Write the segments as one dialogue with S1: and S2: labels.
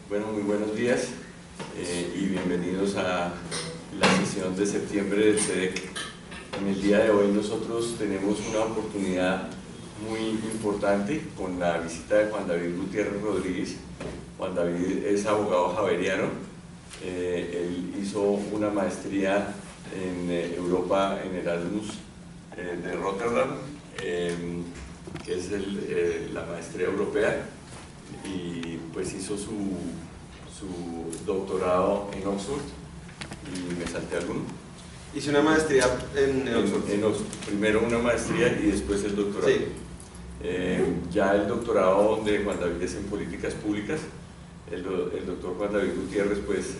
S1: Bueno, muy buenos días y bienvenidos a la sesión de septiembre del CEDEC. En el día de hoy nosotros tenemos una oportunidad muy importante con la visita de Juan David Gutiérrez Rodríguez. Juan David es abogado javeriano. Él hizo una maestría en Europa en Erasmus de Rotterdam, que es la maestría europea, y pues hizo su doctorado en Oxford. ¿Y me salté alguno?
S2: Hice una maestría en Oxford.
S1: En Oxford. Primero una maestría y después el doctorado.
S2: Sí.
S1: Ya el doctorado de Juan David es en políticas públicas. El doctor Juan David Gutiérrez pues,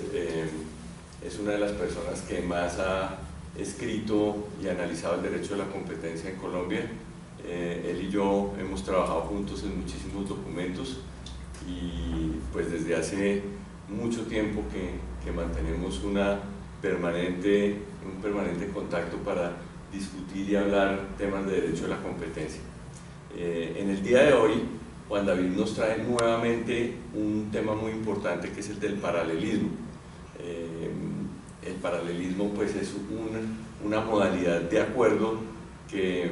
S1: es una de las personas que más ha escrito y analizado el derecho de la competencia en Colombia. Él y yo hemos trabajado juntos en muchísimos documentos y pues desde hace mucho tiempo que mantenemos un permanente contacto para discutir y hablar temas de derecho de la competencia. En el día de hoy, Juan David nos trae nuevamente un tema muy importante que es el del paralelismo. El paralelismo pues es una modalidad de acuerdo que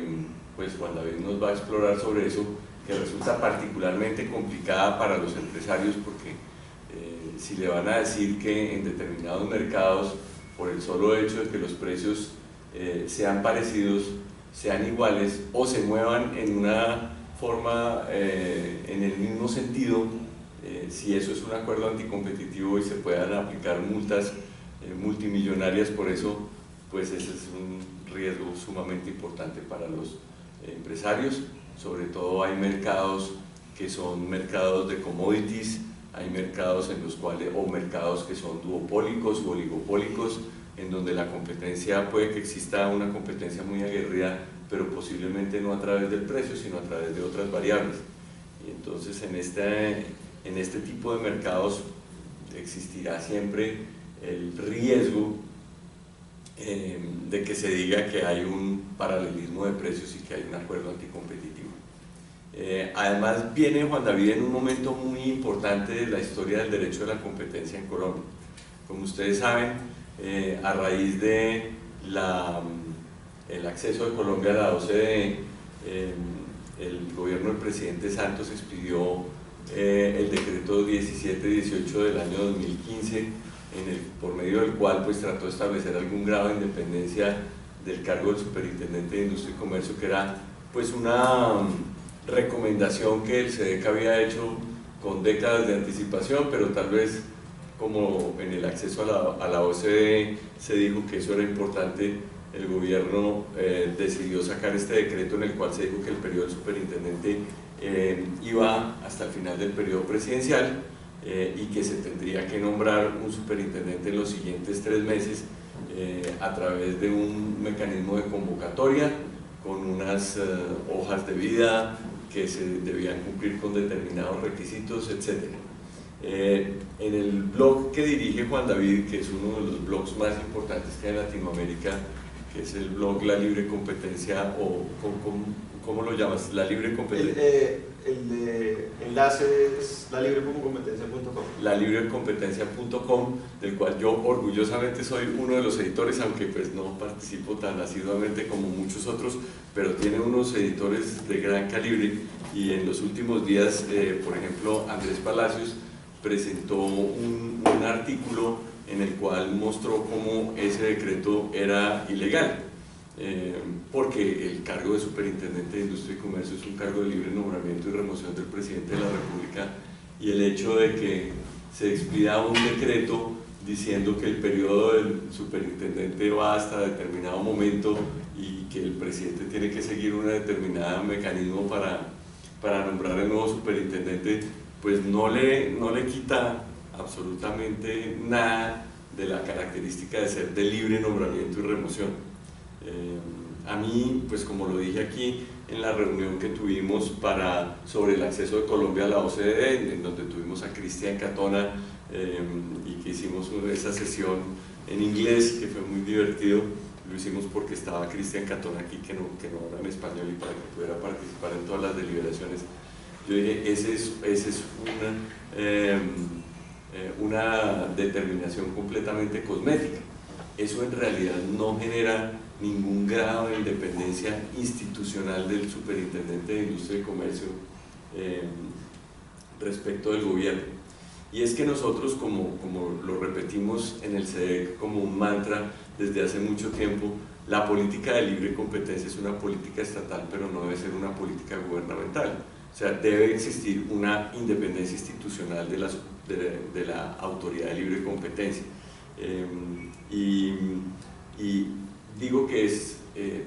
S1: pues Juan David nos va a explorar sobre eso, que resulta particularmente complicada para los empresarios porque si le van a decir que en determinados mercados, por el solo hecho de que los precios sean parecidos, sean iguales o se muevan en una forma en el mismo sentido, si eso es un acuerdo anticompetitivo y se puedan aplicar multas multimillonarias por eso, pues ese es un riesgo sumamente importante para los empresarios. Sobre todo hay mercados que son mercados de commodities, hay mercados en los cuales, o mercados que son duopólicos u oligopólicos, en donde la competencia puede que exista una competencia muy aguerrida, pero posiblemente no a través del precio, sino a través de otras variables. Y entonces en este tipo de mercados existirá siempre el riesgo de que se diga que hay un paralelismo de precios y que hay un acuerdo anticompetitivo. Además viene Juan David en un momento muy importante de la historia del derecho de la competencia en Colombia. Como ustedes saben, a raíz de el acceso de Colombia a la OCDE, el gobierno del presidente Santos expidió el decreto 1718 del año 2015, por medio del cual pues trató de establecer algún grado de independencia del cargo del superintendente de Industria y Comercio, que era pues una recomendación que el CEDEC había hecho con décadas de anticipación, pero tal vez como en el acceso a la OCDE se dijo que eso era importante, el gobierno decidió sacar este decreto en el cual se dijo que el periodo del superintendente iba hasta el final del periodo presidencial y que se tendría que nombrar un superintendente en los siguientes 3 meses a través de un mecanismo de convocatoria con unas hojas de vida que se debían cumplir con determinados requisitos, etc. En el blog que dirige Juan David, que es uno de los blogs más importantes que hay en Latinoamérica, que es el blog La Libre Competencia, o ¿cómo lo llamas? La Libre Competencia.
S2: El de enlace es lalibrecompetencia.com.
S1: Lalibrecompetencia.com, del cual yo orgullosamente soy uno de los editores, aunque pues no participo tan asiduamente como muchos otros, pero tiene unos editores de gran calibre. Y en los últimos días, por ejemplo, Andrés Palacios presentó un artículo en el cual mostró cómo ese decreto era ilegal, porque el cargo de superintendente de Industria y Comercio es un cargo de libre nombramiento y remoción del presidente de la República, y el hecho de que se expida un decreto diciendo que el periodo del superintendente va hasta determinado momento y que el presidente tiene que seguir un determinado mecanismo para nombrar el nuevo superintendente, pues no le quita absolutamente nada de la característica de ser de libre nombramiento y remoción. A mí, pues como lo dije aquí en la reunión que tuvimos sobre el acceso de Colombia a la OCDE, en donde tuvimos a Cristian Catona y que hicimos esa sesión en inglés, que fue muy divertido. Lo hicimos porque estaba Cristian Catona aquí, que no habla en español, y para que pudiera participar en todas las deliberaciones. Yo dije, ese es una determinación completamente cosmética. Eso en realidad no genera ningún grado de independencia institucional del Superintendente de Industria y Comercio respecto del gobierno. Y es que nosotros, como lo repetimos en el CEDEC como un mantra desde hace mucho tiempo, la política de libre competencia es una política estatal, pero no debe ser una política gubernamental. O sea, debe existir una independencia institucional de la autoridad de libre competencia. Y digo que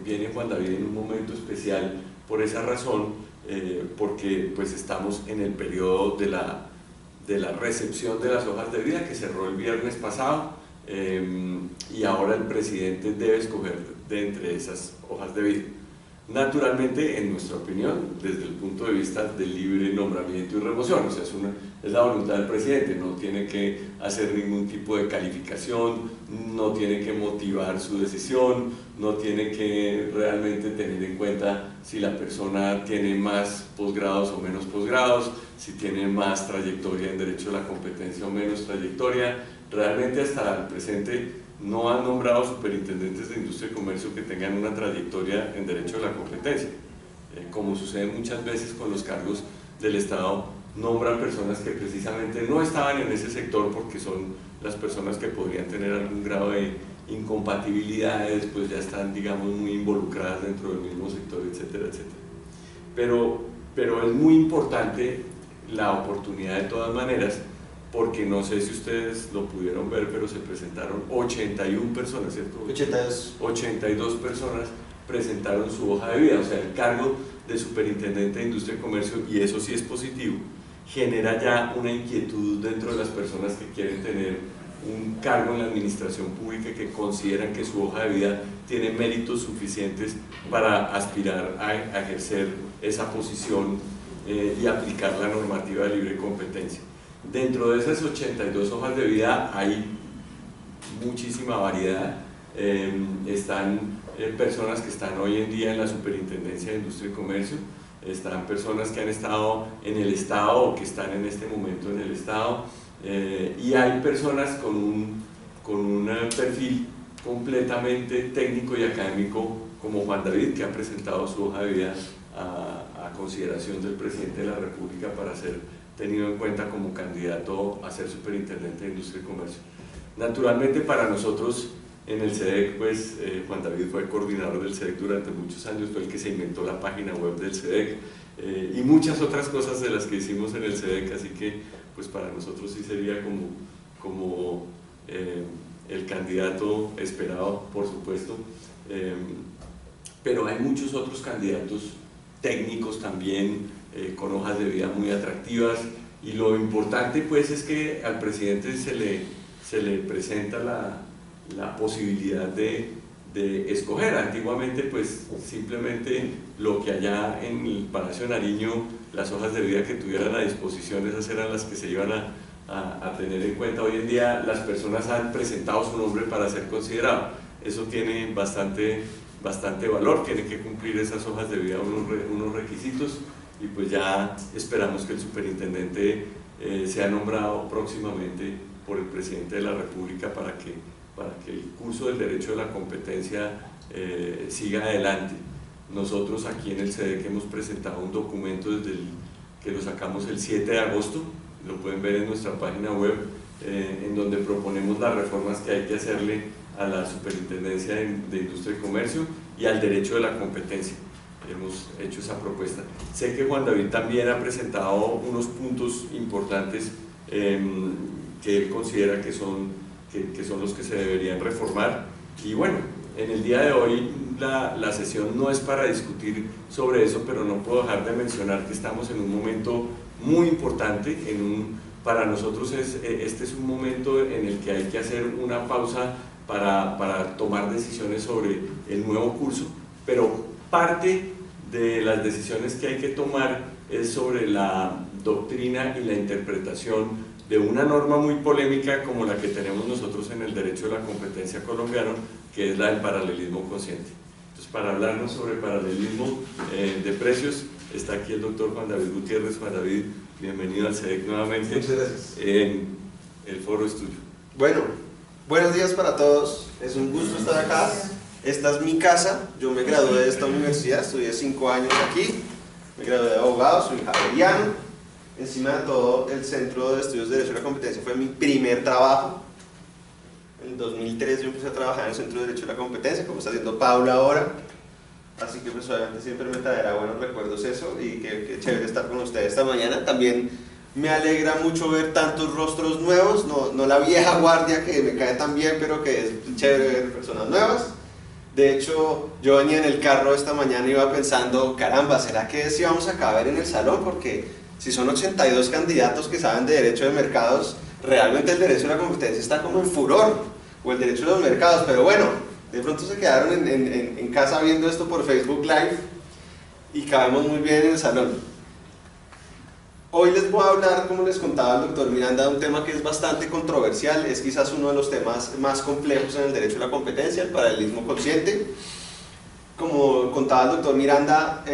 S1: viene Juan David en un momento especial por esa razón, porque pues estamos en el periodo de la recepción de las hojas de vida que cerró el viernes pasado, y ahora el presidente debe escoger de entre esas hojas de vida. Naturalmente, en nuestra opinión, desde el punto de vista del libre nombramiento y remoción, o sea, es la voluntad del presidente, no tiene que hacer ningún tipo de calificación, no tiene que motivar su decisión, no tiene que realmente tener en cuenta si la persona tiene más posgrados o menos posgrados, si tiene más trayectoria en derecho a la competencia o menos trayectoria. Realmente hasta el presente no han nombrado superintendentes de industria y comercio que tengan una trayectoria en derecho a la competencia. Como sucede muchas veces con los cargos del Estado, nombran personas que precisamente no estaban en ese sector porque son las personas que podrían tener algún grado de incompatibilidades, pues ya están, digamos, muy involucradas dentro del mismo sector, etcétera, etcétera. Pero es muy importante la oportunidad de todas maneras, porque no sé si ustedes lo pudieron ver, pero se presentaron 81 personas, ¿cierto? 82 personas presentaron su hoja de vida, o sea, el cargo de superintendente de industria y comercio, y eso sí es positivo, genera ya una inquietud dentro de las personas que quieren tener un cargo en la administración pública, que consideran que su hoja de vida tiene méritos suficientes para aspirar a ejercer esa posición y aplicar la normativa de libre competencia. Dentro de esas 82 hojas de vida hay muchísima variedad. Están personas que están hoy en día en la Superintendencia de Industria y Comercio, están personas que han estado en el Estado o que están en este momento en el Estado, y hay personas con un perfil completamente técnico y académico como Juan David, que ha presentado su hoja de vida a consideración del presidente de la República para ser tenido en cuenta como candidato a ser superintendente de Industria y Comercio. Naturalmente, para nosotros en el CEDEC, pues Juan David fue el coordinador del CEDEC durante muchos años, fue el que se inventó la página web del CEDEC y muchas otras cosas de las que hicimos en el CEDEC, así que pues para nosotros sí sería como el candidato esperado, por supuesto, pero hay muchos otros candidatos técnicos también, con hojas de vida muy atractivas, y lo importante pues es que al presidente se le presenta la posibilidad de escoger. Antiguamente pues simplemente lo que allá en el Palacio de Nariño, las hojas de vida que tuvieran a disposición, esas eran las que se iban a tener en cuenta. Hoy en día las personas han presentado su nombre para ser considerado. Eso tiene bastante valor, tiene que cumplir esas hojas de vida unos requisitos, y pues ya esperamos que el superintendente sea nombrado próximamente por el presidente de la República para que el curso del derecho de la competencia siga adelante. Nosotros aquí en el CEDEC hemos presentado un documento que lo sacamos el 7 de agosto, lo pueden ver en nuestra página web, en donde proponemos las reformas que hay que hacerle a la Superintendencia de Industria y Comercio y al derecho de la competencia. Hemos hecho esa propuesta. Sé que Juan David también ha presentado unos puntos importantes que él considera que son los que se deberían reformar, y bueno, en el día de hoy la sesión no es para discutir sobre eso, pero no puedo dejar de mencionar que estamos en un momento muy importante. Para nosotros este es un momento en el que hay que hacer una pausa para tomar decisiones sobre el nuevo curso, pero parte de las decisiones que hay que tomar es sobre la doctrina y la interpretación de una norma muy polémica como la que tenemos nosotros en el derecho de la competencia colombiano, que es la del paralelismo consciente. Entonces, para hablarnos sobre paralelismo de precios, está aquí el doctor Juan David Gutiérrez. Juan David, bienvenido al CEDEC nuevamente.
S2: Muchas gracias.
S1: el foro es tuyo.
S2: Bueno, buenos días para todos, es un gusto estar acá. Esta es mi casa, yo me gradué de esta universidad, estudié 5 años aquí, me gradué de abogado, soy javeriano. Encima de todo, el Centro de Estudios de Derecho a la Competencia fue mi primer trabajo. En el 2003 yo empecé a trabajar en el Centro de Derecho a la Competencia, como está haciendo Paula ahora. Así que pues obviamente siempre me traerá buenos recuerdos eso, y qué chévere estar con ustedes esta mañana. También me alegra mucho ver tantos rostros nuevos, no la vieja guardia que me cae tan bien, pero que es chévere ver personas nuevas. De hecho, yo venía en el carro esta mañana y iba pensando, caramba, ¿será que sí vamos a caber en el salón? Porque si son 82 candidatos que saben de derecho de mercados, realmente el derecho de la competencia está como en furor, o el derecho de los mercados, pero bueno, de pronto se quedaron en casa viendo esto por Facebook Live y cabemos muy bien en el salón. Hoy les voy a hablar, como les contaba el doctor Miranda, de un tema que es bastante controversial, es quizás uno de los temas más complejos en el derecho de la competencia, el paralelismo consciente. Como contaba el doctor Miranda,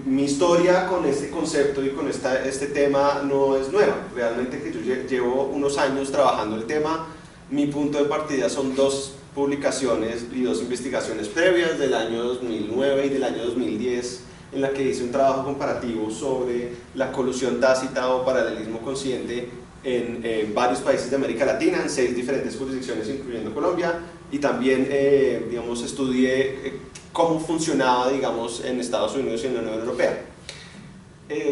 S2: mi historia con este concepto y con este tema no es nueva. Realmente que yo llevo unos años trabajando el tema. Mi punto de partida son 2 publicaciones y 2 investigaciones previas del año 2009 y del año 2010, en la que hice un trabajo comparativo sobre la colusión tácita o paralelismo consciente en varios países de América Latina, en 6 diferentes jurisdicciones incluyendo Colombia, y también digamos, estudié cómo funcionaba, digamos, en Estados Unidos y en la Unión Europea.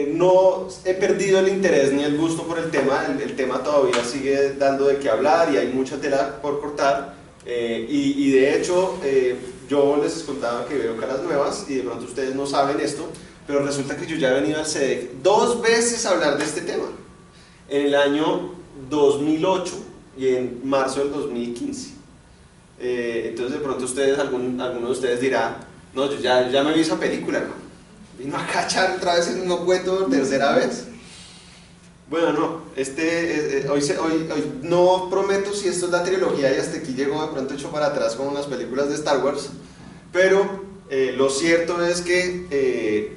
S2: No he perdido el interés ni el gusto por el tema todavía sigue dando de qué hablar y hay mucha tela por cortar, y de hecho yo les contaba que veo caras nuevas y de pronto ustedes no saben esto, pero resulta que yo ya he venido al CEDEC 2 veces a hablar de este tema, en el año 2008 y en marzo del 2015. Entonces de pronto ustedes, alguno de ustedes dirá, no, yo ya me vi esa película, ¿no? Vino a cachar otra vez el mismo cuento, 3.ª vez. Bueno, no, hoy no prometo si esto es la trilogía y hasta aquí llegó de pronto hecho para atrás como las películas de Star Wars, pero lo cierto es que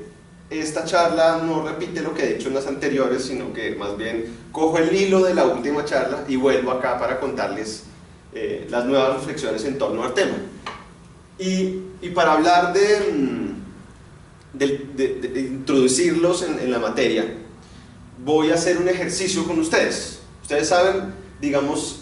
S2: esta charla no repite lo que he dicho en las anteriores, sino que más bien cojo el hilo de la última charla y vuelvo acá para contarles las nuevas reflexiones en torno al tema. Y para hablar de introducirlos en la materia, voy a hacer un ejercicio con ustedes. Ustedes saben, digamos,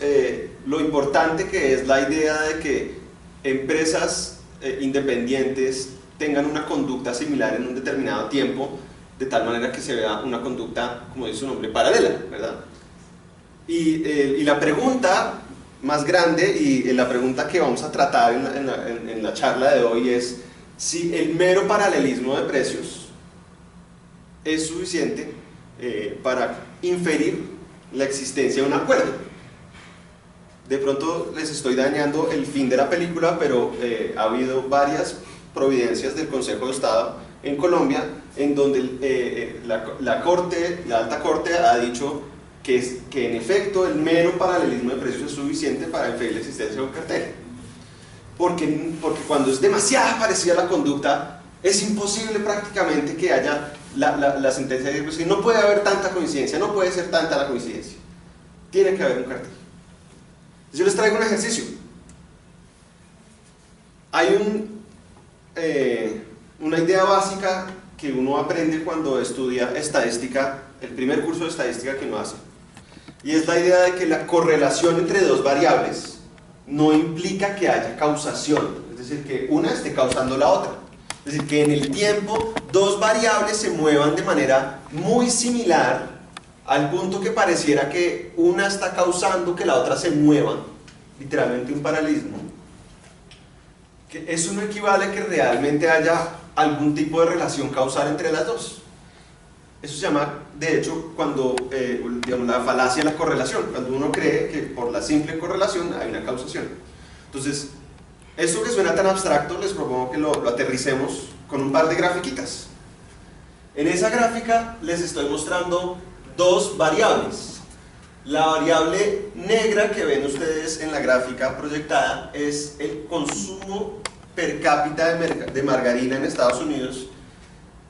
S2: lo importante que es la idea de que empresas independientes tengan una conducta similar en un determinado tiempo, de tal manera que se vea una conducta, como dice su nombre, paralela, ¿verdad? Y la pregunta más grande y la pregunta que vamos a tratar en la charla de hoy es si el mero paralelismo de precios es suficiente para inferir la existencia de un acuerdo. De pronto les estoy dañando el fin de la película, pero ha habido varias providencias del Consejo de Estado en Colombia en donde la alta corte ha dicho que en efecto el mero paralelismo de precios es suficiente para inferir la existencia de un cartel. Porque cuando es demasiado parecida a la conducta, es imposible prácticamente que haya la sentencia de que no puede haber tanta coincidencia, no puede ser tanta la coincidencia, tiene que haber un cartel. Yo les traigo un ejercicio. Hay una idea básica que uno aprende cuando estudia estadística, el primer curso de estadística que uno hace, y es la idea de que la correlación entre 2 variables no implica que haya causación, es decir, que una esté causando la otra. Es decir, que en el tiempo 2 variables se muevan de manera muy similar al punto que pareciera que una está causando que la otra se mueva, literalmente un paralelismo. Que eso no equivale a que realmente haya algún tipo de relación causal entre las 2. Eso se llama, de hecho, cuando, digamos, la falacia de la correlación, cuando uno cree que por la simple correlación hay una causación. Entonces, esto que suena tan abstracto, les propongo que lo aterricemos con un par de grafiquitas. En esa gráfica les estoy mostrando 2 variables. La variable negra que ven ustedes en la gráfica proyectada es el consumo per cápita de margarina en Estados Unidos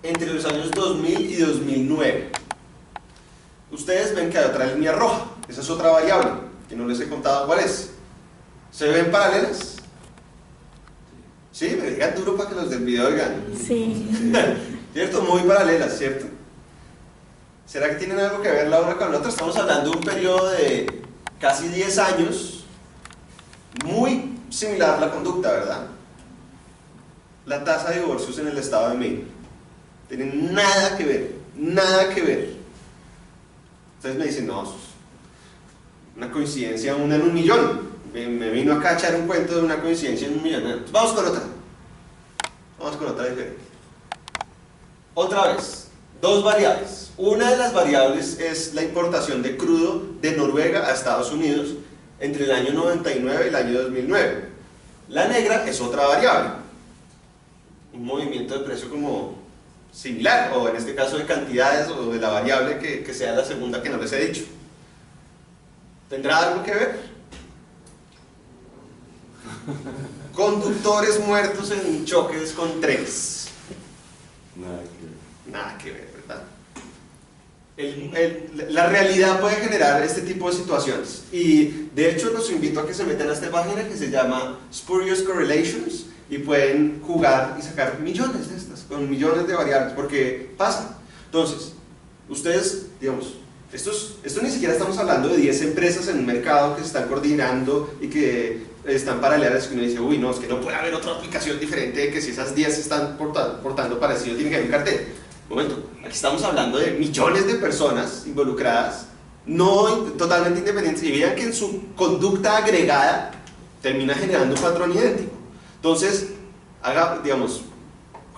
S2: entre los años 2000 y 2009. ustedes ven que hay otra línea roja, esa es otra variable, que no les he contado cuál es. ¿Se ven paralelas? Sí, me digan duro para que los del video oigan.
S3: Sí.
S2: ¿Cierto? Muy paralelas, ¿cierto? ¿Será que tienen algo que ver la una con la otra? Estamos hablando de un periodo de casi 10 años, muy similar a la conducta, ¿verdad? La tasa de divorcios en el estado de Maine tienen nada que ver, nada que ver. Ustedes me dicen, no, eso es una coincidencia, una en un millón. Me vino acá a echar un cuento de una coincidencia en un millón. Pues vamos con otra. Vamos con otra diferente. Otra vez, dos variables. Una de las variables es la importación de crudo de Noruega a Estados Unidos entre el año 99 y el año 2009. La negra es otra variable. Un movimiento de precio como similar, o en este caso de cantidades, o de la variable que sea la segunda que no les he dicho. ¿Tendrá algo que ver? Conductores muertos en choques con trenes.
S1: Nada que ver.
S2: Nada que ver, ¿verdad? La realidad puede generar este tipo de situaciones. Y de hecho los invito a que se metan a esta página que se llama Spurious Correlations y pueden jugar y sacar millones de estas, con millones de variables, porque pasa. Entonces, ustedes, digamos, esto ni siquiera estamos hablando de 10 empresas en un mercado que se están coordinando y que están paralelas, que uno dice, uy, no, es que no puede haber otra aplicación diferente, que si esas 10 están portando parecido, tiene que haber un cartel. Un momento, aquí estamos hablando de millones de personas involucradas, no totalmente independientes, y vean que en su conducta agregada termina generando un patrón idéntico. Entonces, digamos,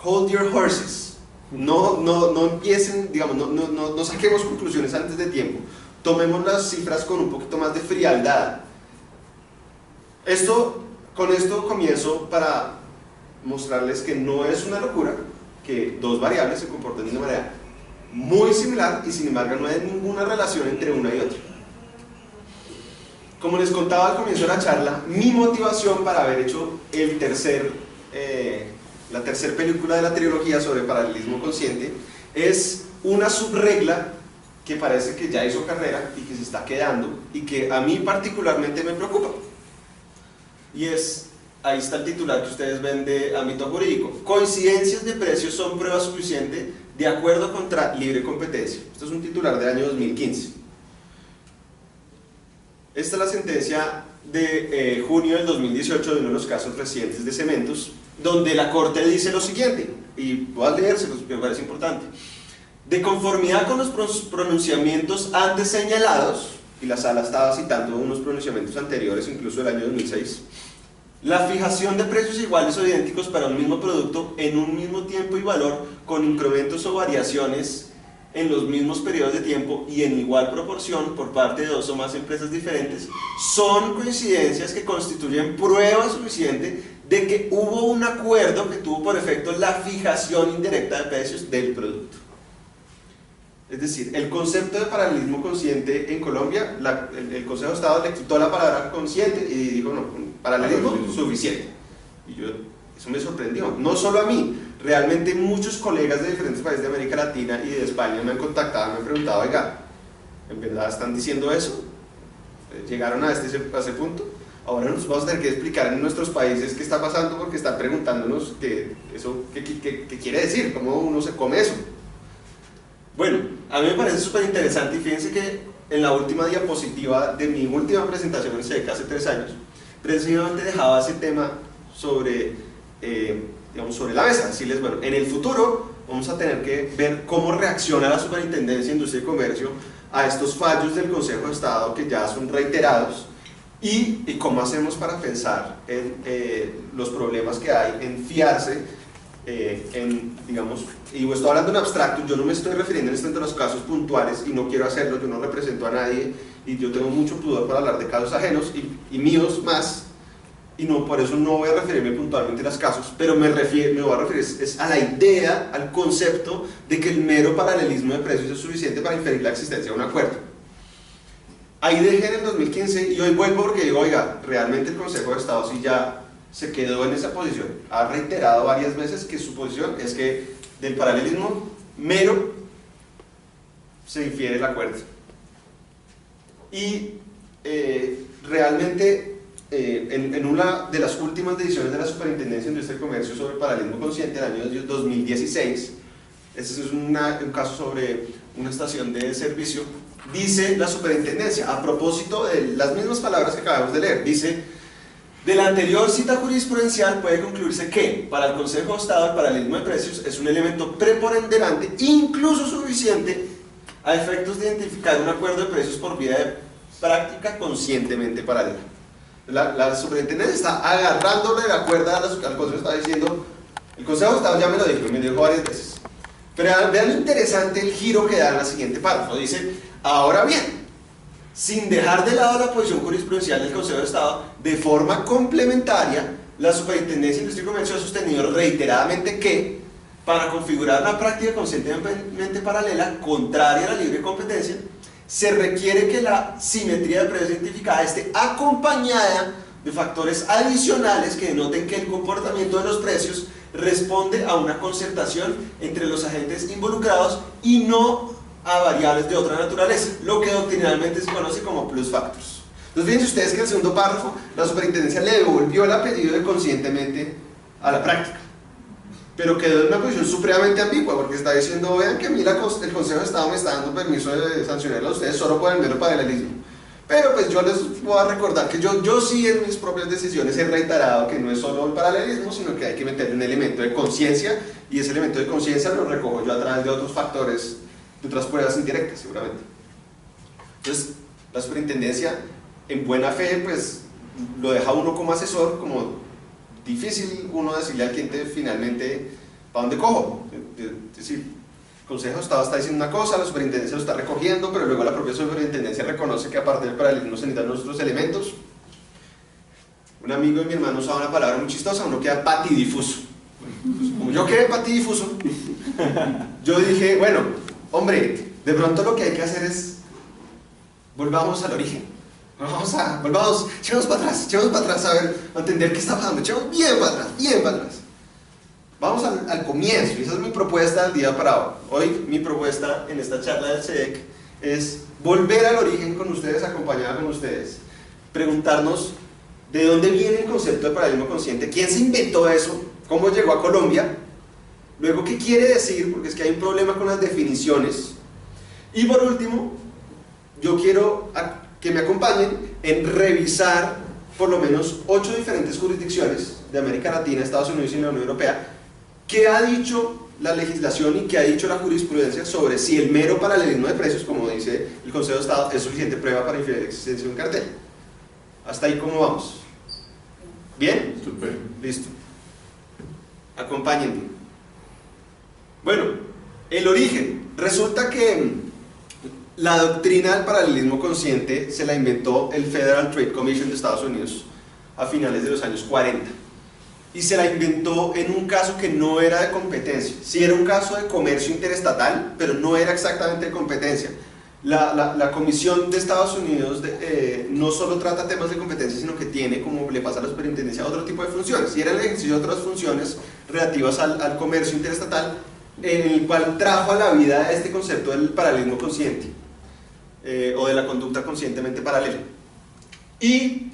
S2: hold your horses, no empiecen, digamos, no saquemos conclusiones antes de tiempo, tomemos las cifras con un poquito más de frialdad. Con esto comienzo para mostrarles que no es una locura que dos variables se comporten de una manera muy similar y sin embargo no hay ninguna relación entre una y otra. Como les contaba al comienzo de la charla, mi motivación para haber hecho la tercera película de la trilogía sobre paralelismo consciente es una subregla que parece que ya hizo carrera y que se está quedando y que a mí particularmente me preocupa. Y ahí está el titular que ustedes ven de ámbito jurídico. Coincidencias de precios son prueba suficiente de acuerdo contra libre competencia. Esto es un titular del año 2015. Esta es la sentencia de junio del 2018 de uno de los casos recientes de Cementos, donde la Corte dice lo siguiente, y voy a leérselos porque me parece importante. De conformidad con los pronunciamientos antes señalados, y la sala estaba citando unos pronunciamientos anteriores, incluso del año 2006, la fijación de precios iguales o idénticos para un mismo producto en un mismo tiempo y valor, con incrementos o variaciones en los mismos periodos de tiempo y en igual proporción por parte de dos o más empresas diferentes, son coincidencias que constituyen prueba suficiente de que hubo un acuerdo que tuvo por efecto la fijación indirecta de precios del producto. Es decir, el concepto de paralelismo consciente en Colombia, el Consejo de Estado le quitó la palabra consciente y dijo, no, paralelismo suficiente. Y eso me sorprendió, no solo a mí, realmente muchos colegas de diferentes países de América Latina y de España me han contactado, me han preguntado, oiga, ¿en verdad están diciendo eso? ¿Llegaron a ese punto? Ahora nos vamos a tener que explicar en nuestros países qué está pasando porque están preguntándonos qué quiere decir, cómo uno se come eso. Bueno, a mí me parece súper interesante y fíjense que en la última diapositiva de mi última presentación en SECA hace 3 años, precisamente dejaba ese tema sobre la mesa, decirles, bueno, en el futuro vamos a tener que ver cómo reacciona la Superintendencia de Industria y Comercio a estos fallos del Consejo de Estado que ya son reiterados y cómo hacemos para pensar en los problemas que hay en fiarse digamos, y estoy hablando en abstracto, yo no me estoy refiriendo en este momento a los casos puntuales y no quiero hacerlo, yo no represento a nadie y yo tengo mucho pudor para hablar de casos ajenos y míos más, y no, por eso no voy a referirme puntualmente a los casos, pero me voy a referir a la idea, al concepto de que el mero paralelismo de precios es suficiente para inferir la existencia de un acuerdo. Ahí dejé en el 2015 y hoy vuelvo porque digo, oiga, realmente el Consejo de Estado sí ya se quedó en esa posición, ha reiterado varias veces que su posición es que del paralelismo mero se infiere el acuerdo. y realmente en una de las últimas decisiones de la Superintendencia de Industria y Comercio sobre paralelismo consciente del año 2016, este es un caso sobre una estación de servicio, dice la Superintendencia, a propósito de las mismas palabras que acabamos de leer, dice: de la anterior cita jurisprudencial puede concluirse que para el Consejo de Estado el paralelismo de precios es un elemento preponderante, incluso suficiente, a efectos de identificar un acuerdo de precios por vía de práctica conscientemente paralela. La Superintendencia está agarrándole la cuerda al Consejo, está diciendo, el Consejo de Estado ya me lo dijo, y me dijo varias veces. Pero vean lo interesante el giro que da en la siguiente párrafo. Dice: ahora bien, sin dejar de lado la posición jurisprudencial del Consejo de Estado, de forma complementaria, la Superintendencia de Industria y Comercio ha sostenido reiteradamente que, para configurar una práctica conscientemente paralela, contraria a la libre competencia, se requiere que la simetría de precios identificada esté acompañada de factores adicionales que denoten que el comportamiento de los precios responde a una concertación entre los agentes involucrados y no a variables de otra naturaleza, lo que doctrinalmente se conoce como plus factors. Entonces fíjense ustedes que en el segundo párrafo la Superintendencia le devolvió el apellido de conscientemente a la práctica, pero quedó en una posición supremamente ambigua, porque está diciendo: vean que a mí el Consejo de Estado me está dando permiso de sancionarlo a ustedes solo por el mero paralelismo, pero pues yo les voy a recordar que yo sí en mis propias decisiones he reiterado que no es solo el paralelismo, sino que hay que meterle un elemento de conciencia, y ese elemento de conciencia lo recojo yo a través de otros factores, de otras pruebas indirectas seguramente. Entonces la Superintendencia, en buena fe, pues lo deja uno como asesor, como difícil uno decirle al cliente finalmente ¿para dónde cojo? Es decir, el Consejo de Estado está diciendo una cosa, la Superintendencia lo está recogiendo, pero luego la propia Superintendencia reconoce que aparte del paralelismo se necesitan otros elementos. Un amigo de mi hermano usaba una palabra muy chistosa: uno queda patidifuso. Pues, como yo quedé patidifuso, yo dije, bueno, hombre, de pronto lo que hay que hacer es volvamos al origen. Volvamos, echemos para atrás a ver, a entender qué está pasando, echemos bien para atrás. Vamos al comienzo, y esa es mi propuesta del día para hoy. Hoy mi propuesta en esta charla del CEDEC es volver al origen con ustedes, acompañada con ustedes, preguntarnos de dónde viene el concepto de paralelismo consciente, quién se inventó eso, cómo llegó a Colombia, luego qué quiere decir, porque es que hay un problema con las definiciones, y por último, yo quiero que me acompañen en revisar por lo menos 8 diferentes jurisdicciones de América Latina, Estados Unidos y la Unión Europea, qué ha dicho la legislación y qué ha dicho la jurisprudencia sobre si el mero paralelismo de precios, como dice el Consejo de Estado, es suficiente prueba para inferir la existencia de un cartel. Hasta ahí, ¿cómo vamos? ¿Bien?
S1: Súper.
S2: Listo. Acompáñenme. Bueno, el origen. Resulta que la doctrina del paralelismo consciente se la inventó el Federal Trade Commission de Estados Unidos a finales de los años 40, y se la inventó en un caso que no era de competencia. Sí era un caso de comercio interestatal, pero no era exactamente de competencia. La Comisión de Estados Unidos no solo trata temas de competencia, sino que tiene, como le pasa a la Superintendencia, otro tipo de funciones, y era el ejercicio de otras funciones relativas al comercio interestatal, en el cual trajo a la vida este concepto del paralelismo consciente, o de la conducta conscientemente paralela. Y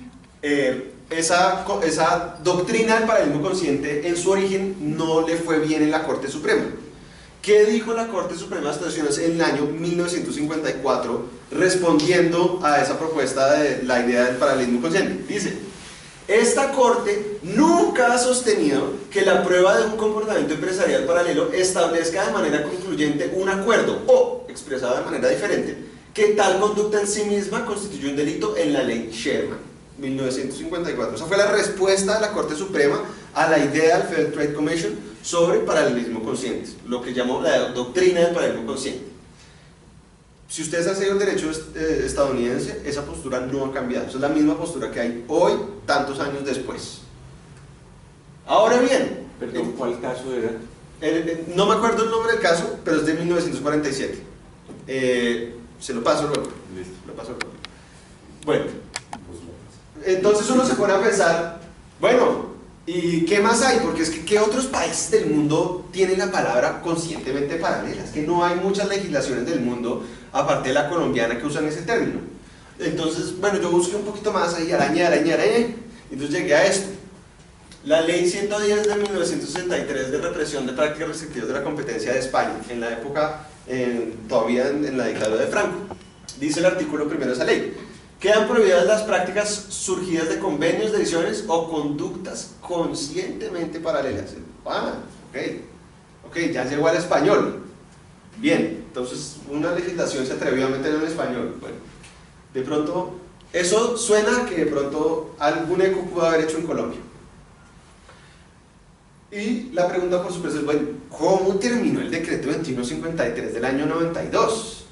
S2: esa doctrina del paralelismo consciente en su origen no le fue bien en la Corte Suprema. ¿Qué dijo la Corte Suprema de Estados Unidos en el año 1954 respondiendo a esa propuesta de la idea del paralelismo consciente? Dice: esta Corte nunca ha sostenido que la prueba de un comportamiento empresarial paralelo establezca de manera concluyente un acuerdo, o, expresado de manera diferente, que tal conducta en sí misma constituye un delito en la ley Sherman, 1954. Esa fue la respuesta de la Corte Suprema a la idea del Federal Trade Commission sobre paralelismo consciente, lo que llamó la doctrina del paralelismo consciente. Si ustedes han seguido el derecho estadounidense, esa postura no ha cambiado. Esa es la misma postura que hay hoy, tantos años después. Ahora bien,
S1: Perdón, ¿cuál caso era?
S2: no me acuerdo el nombre del caso, pero es de 1947. Se lo paso luego.
S1: Listo.
S2: Lo paso luego. Bueno, entonces uno se pone a pensar, bueno, ¿y qué más hay? Porque es que ¿qué otros países del mundo tienen la palabra conscientemente paralela? Es que no hay muchas legislaciones del mundo, aparte de la colombiana, que usan ese término. Entonces, bueno, yo busqué un poquito más ahí, arañé, y entonces llegué a esto. La ley 110 de 1963 de represión de prácticas restrictivas de la competencia de España, en la época, todavía en la dictadura de Franco, dice el artículo primero de esa ley: quedan prohibidas las prácticas surgidas de convenios, decisiones o conductas conscientemente paralelas. Ok, ya llegó al español. Bien, entonces una legislación se atrevió a meter en español. Bueno, de pronto, eso suena a que de pronto algún eco pudo haber hecho en Colombia. Y la pregunta, por supuesto, es, bueno, ¿cómo terminó el decreto 2153 del año 92?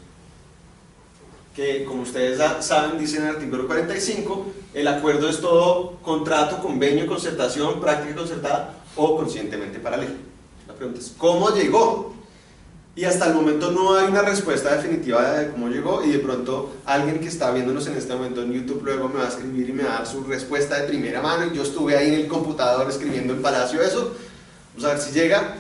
S2: Que, como ustedes saben, dice en el artículo 45, el acuerdo es todo contrato, convenio, concertación, práctica concertada o conscientemente paralela. La pregunta es, ¿cómo llegó? Y hasta el momento no hay una respuesta definitiva de cómo llegó, y de pronto alguien que está viéndonos en este momento en YouTube luego me va a escribir y me va a dar su respuesta de primera mano, y yo estuve ahí en el computador escribiendo en Palacio eso. Vamos a ver si llega.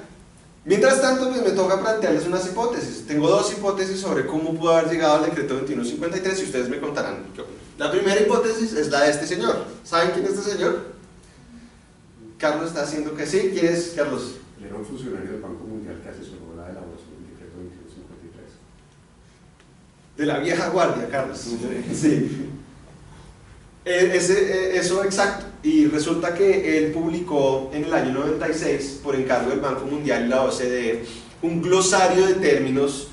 S2: Mientras tanto, pues me toca plantearles unas hipótesis. Tengo dos hipótesis sobre cómo pudo haber llegado al decreto 2153 y ustedes me contarán qué opinan. La primera hipótesis es la de este señor. ¿Saben quién es este señor? Carlos está haciendo que sí. ¿Quién es Carlos?
S3: Era un funcionario del Banco Mundial que asesoró la elaboración del decreto 2153.
S2: De la vieja guardia, Carlos. Sí. Eso exacto. Y resulta que él publicó en el año 96, por encargo del Banco Mundial y la OCDE, un glosario de términos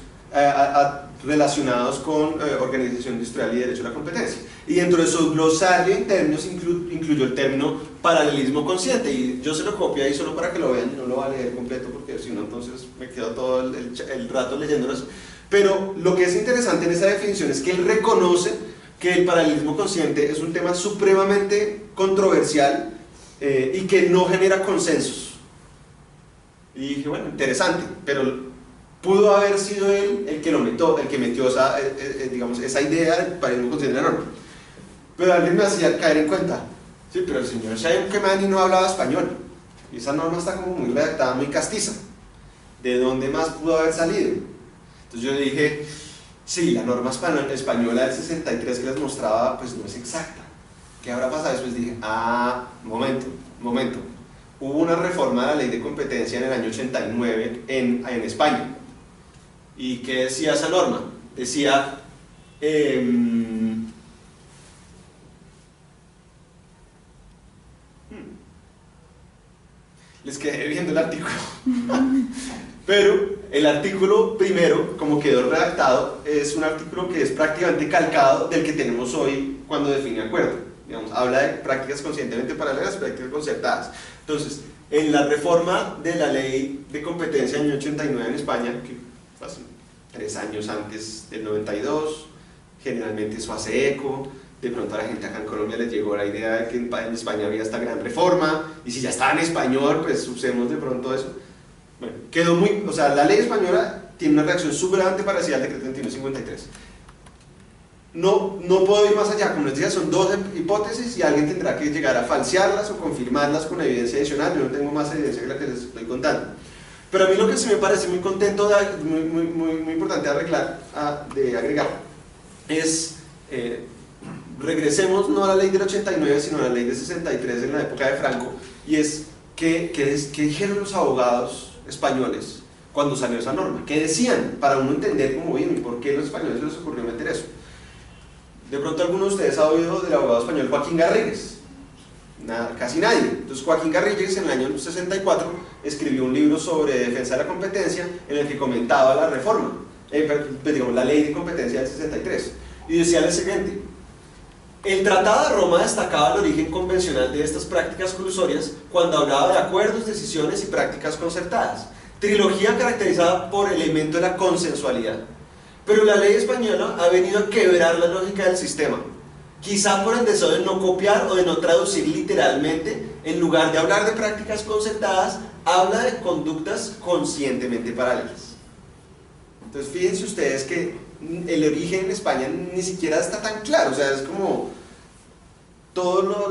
S2: relacionados con organización industrial y derecho a la competencia. Y dentro de su glosario en términos incluyó el término paralelismo consciente. Y yo se lo copio ahí solo para que lo vean, yo no lo voy a leer completo porque si no entonces me quedo todo el rato leyéndolo. Pero lo que es interesante en esa definición es que él reconoce que el paralelismo consciente es un tema supremamente controversial y que no genera consensos. Y dije, bueno, interesante, pero pudo haber sido él el que metió esa, digamos, esa idea del paralelismo consciente en la norma. Pero alguien me hacía caer en cuenta, sí, pero el señor Shaim Kemani no hablaba español, y esa norma está como muy redactada, muy castiza. ¿De dónde más pudo haber salido? Entonces yo dije, sí, la norma española del 63 que les mostraba, pues no es exacta. ¿Qué habrá pasado? Después dije, momento. Hubo una reforma de la ley de competencia en el año 89 en España. ¿Y qué decía esa norma? Decía, les quedé viendo el artículo. Pero el artículo primero, como quedó redactado, es un artículo que es prácticamente calcado del que tenemos hoy cuando define acuerdo. Digamos, habla de prácticas conscientemente paralelas, prácticas concertadas. Entonces, en la reforma de la ley de competencia del año 89 en España, que fue hace 3 años antes del 92, generalmente eso hace eco. De pronto a la gente acá en Colombia les llegó la idea de que en España había esta gran reforma, y si ya estaba en español, pues usemos de pronto eso. Bueno, quedó muy, o sea, la ley española tiene una reacción súper parecida al decreto 2153. No puedo ir más allá, como les dije, son dos hipótesis y alguien tendrá que llegar a falsearlas o confirmarlas con evidencia adicional. Yo no tengo más evidencia que la que les estoy contando. Pero a mí lo que sí me parece muy muy importante de agregar es, regresemos no a la ley del 89, sino a la ley del 63 en la época de Franco, y es que dijeron los abogados españoles cuando salió esa norma. ¿Qué decían? Para uno entender cómo vino y por qué a los españoles les ocurrió meter eso. De pronto alguno de ustedes ha oído del abogado español Joaquín Garrigues. Casi nadie. Entonces Joaquín Garrigues en el año 64 escribió un libro sobre defensa de la competencia en el que comentaba la reforma, digamos, la ley de competencia del 63, y decía lo siguiente: el Tratado de Roma destacaba el origen convencional de estas prácticas colusorias cuando hablaba de acuerdos, decisiones y prácticas concertadas, trilogía caracterizada por el elemento de la consensualidad. Pero la ley española ha venido a quebrar la lógica del sistema, quizá por el deseo de no copiar o de no traducir literalmente. En lugar de hablar de prácticas concertadas, habla de conductas conscientemente paralelas. Entonces fíjense ustedes que el origen en España ni siquiera está tan claro, o sea, es como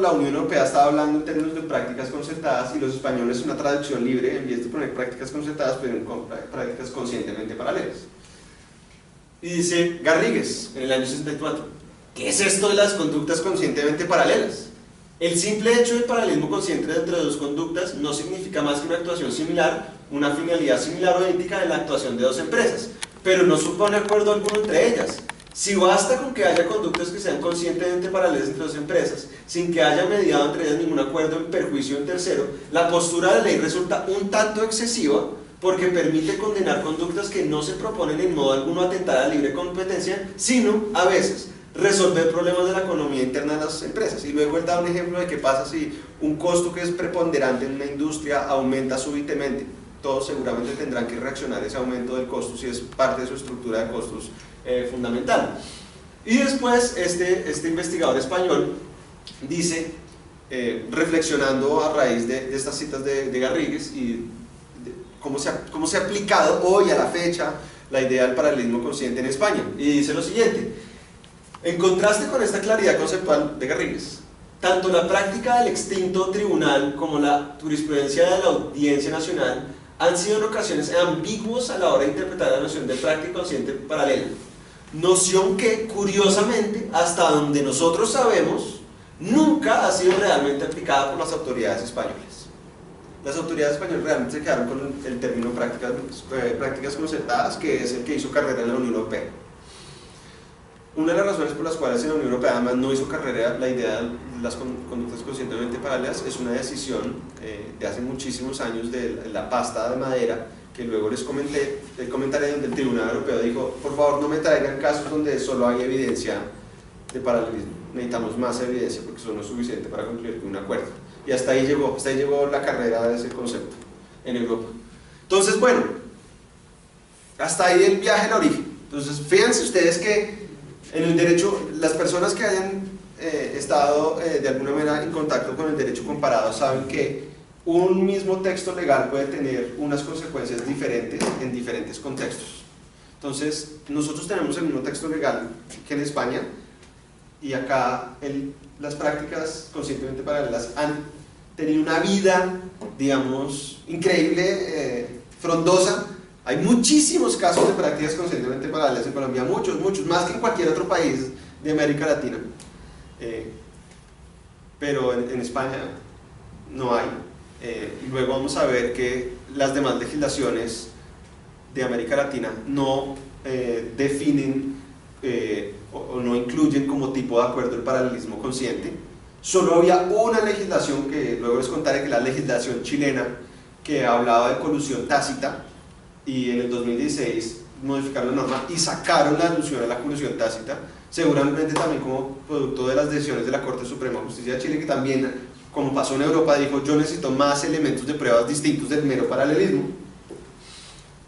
S2: la Unión Europea estaba hablando en términos de prácticas concertadas y los españoles, una traducción libre, en vez de poner prácticas concertadas, ponen prácticas conscientemente paralelas. Y dice Garrigues en el año 64: ¿Qué es esto de las conductas conscientemente paralelas? El simple hecho del paralelismo consciente entre dos conductas no significa más que una actuación similar, una finalidad similar o idéntica en la actuación de dos empresas, pero no supone acuerdo alguno entre ellas. Si basta con que haya conductas que sean conscientemente paralelas entre dos empresas, sin que haya mediado entre ellas ningún acuerdo en perjuicio de un tercero, la postura de ley resulta un tanto excesiva porque permite condenar conductas que no se proponen en modo alguno atentar a la libre competencia, sino, a veces, resolver problemas de la economía interna de las empresas. Y luego él da un ejemplo de qué pasa si un costo que es preponderante en una industria aumenta súbitamente. Todos seguramente tendrán que reaccionar a ese aumento del costo si es parte de su estructura de costos fundamental. Y después este investigador español dice, reflexionando a raíz de estas citas de Garrigues y cómo se ha aplicado hoy a la fecha la idea del paralelismo consciente en España, y dice lo siguiente: en contraste con esta claridad conceptual de Garrigues, tanto la práctica del extinto tribunal como la jurisprudencia de la Audiencia Nacional han sido en ocasiones ambiguos a la hora de interpretar la noción de práctica consciente paralela, noción que, curiosamente, hasta donde nosotros sabemos, nunca ha sido realmente aplicada por las autoridades españolas. Las autoridades españolas realmente se quedaron con el término prácticas concertadas, que es el que hizo carrera en la Unión Europea. Una de las razones por las cuales en la Unión Europea además no hizo carrera la idea de las conductas conscientemente paralelas es una decisión de hace muchísimos años de la pasta de madera, que luego les comentaré, donde el Tribunal Europeo dijo: por favor, no me traigan casos donde solo hay evidencia de paralelismo, necesitamos más evidencia porque eso no es suficiente para concluir un acuerdo. Y hasta ahí llegó la carrera de ese concepto en Europa. Entonces, bueno, hasta ahí el viaje al origen. Entonces, fíjense ustedes que en el derecho, las personas que hayan estado de alguna manera en contacto con el derecho comparado saben que un mismo texto legal puede tener unas consecuencias diferentes en diferentes contextos. Entonces, nosotros tenemos el mismo texto legal que en España, y acá las prácticas conscientemente paralelas han tenido una vida, digamos, increíble, frondosa. Hay muchísimos casos de prácticas conscientemente paralelas en Colombia, muchos, más que en cualquier otro país de América Latina. Pero en España no hay. Y luego vamos a ver que las demás legislaciones de América Latina no definen o no incluyen como tipo de acuerdo el paralelismo consciente. Solo había una legislación, que luego les contaré, que es la legislación chilena, que hablaba de colusión tácita, y en el 2016 modificaron la norma y sacaron la alusión a la colusión tácita, seguramente también como producto de las decisiones de la Corte Suprema de Justicia de Chile, que también, como pasó en Europa, dijo: yo necesito más elementos de pruebas distintos del mero paralelismo.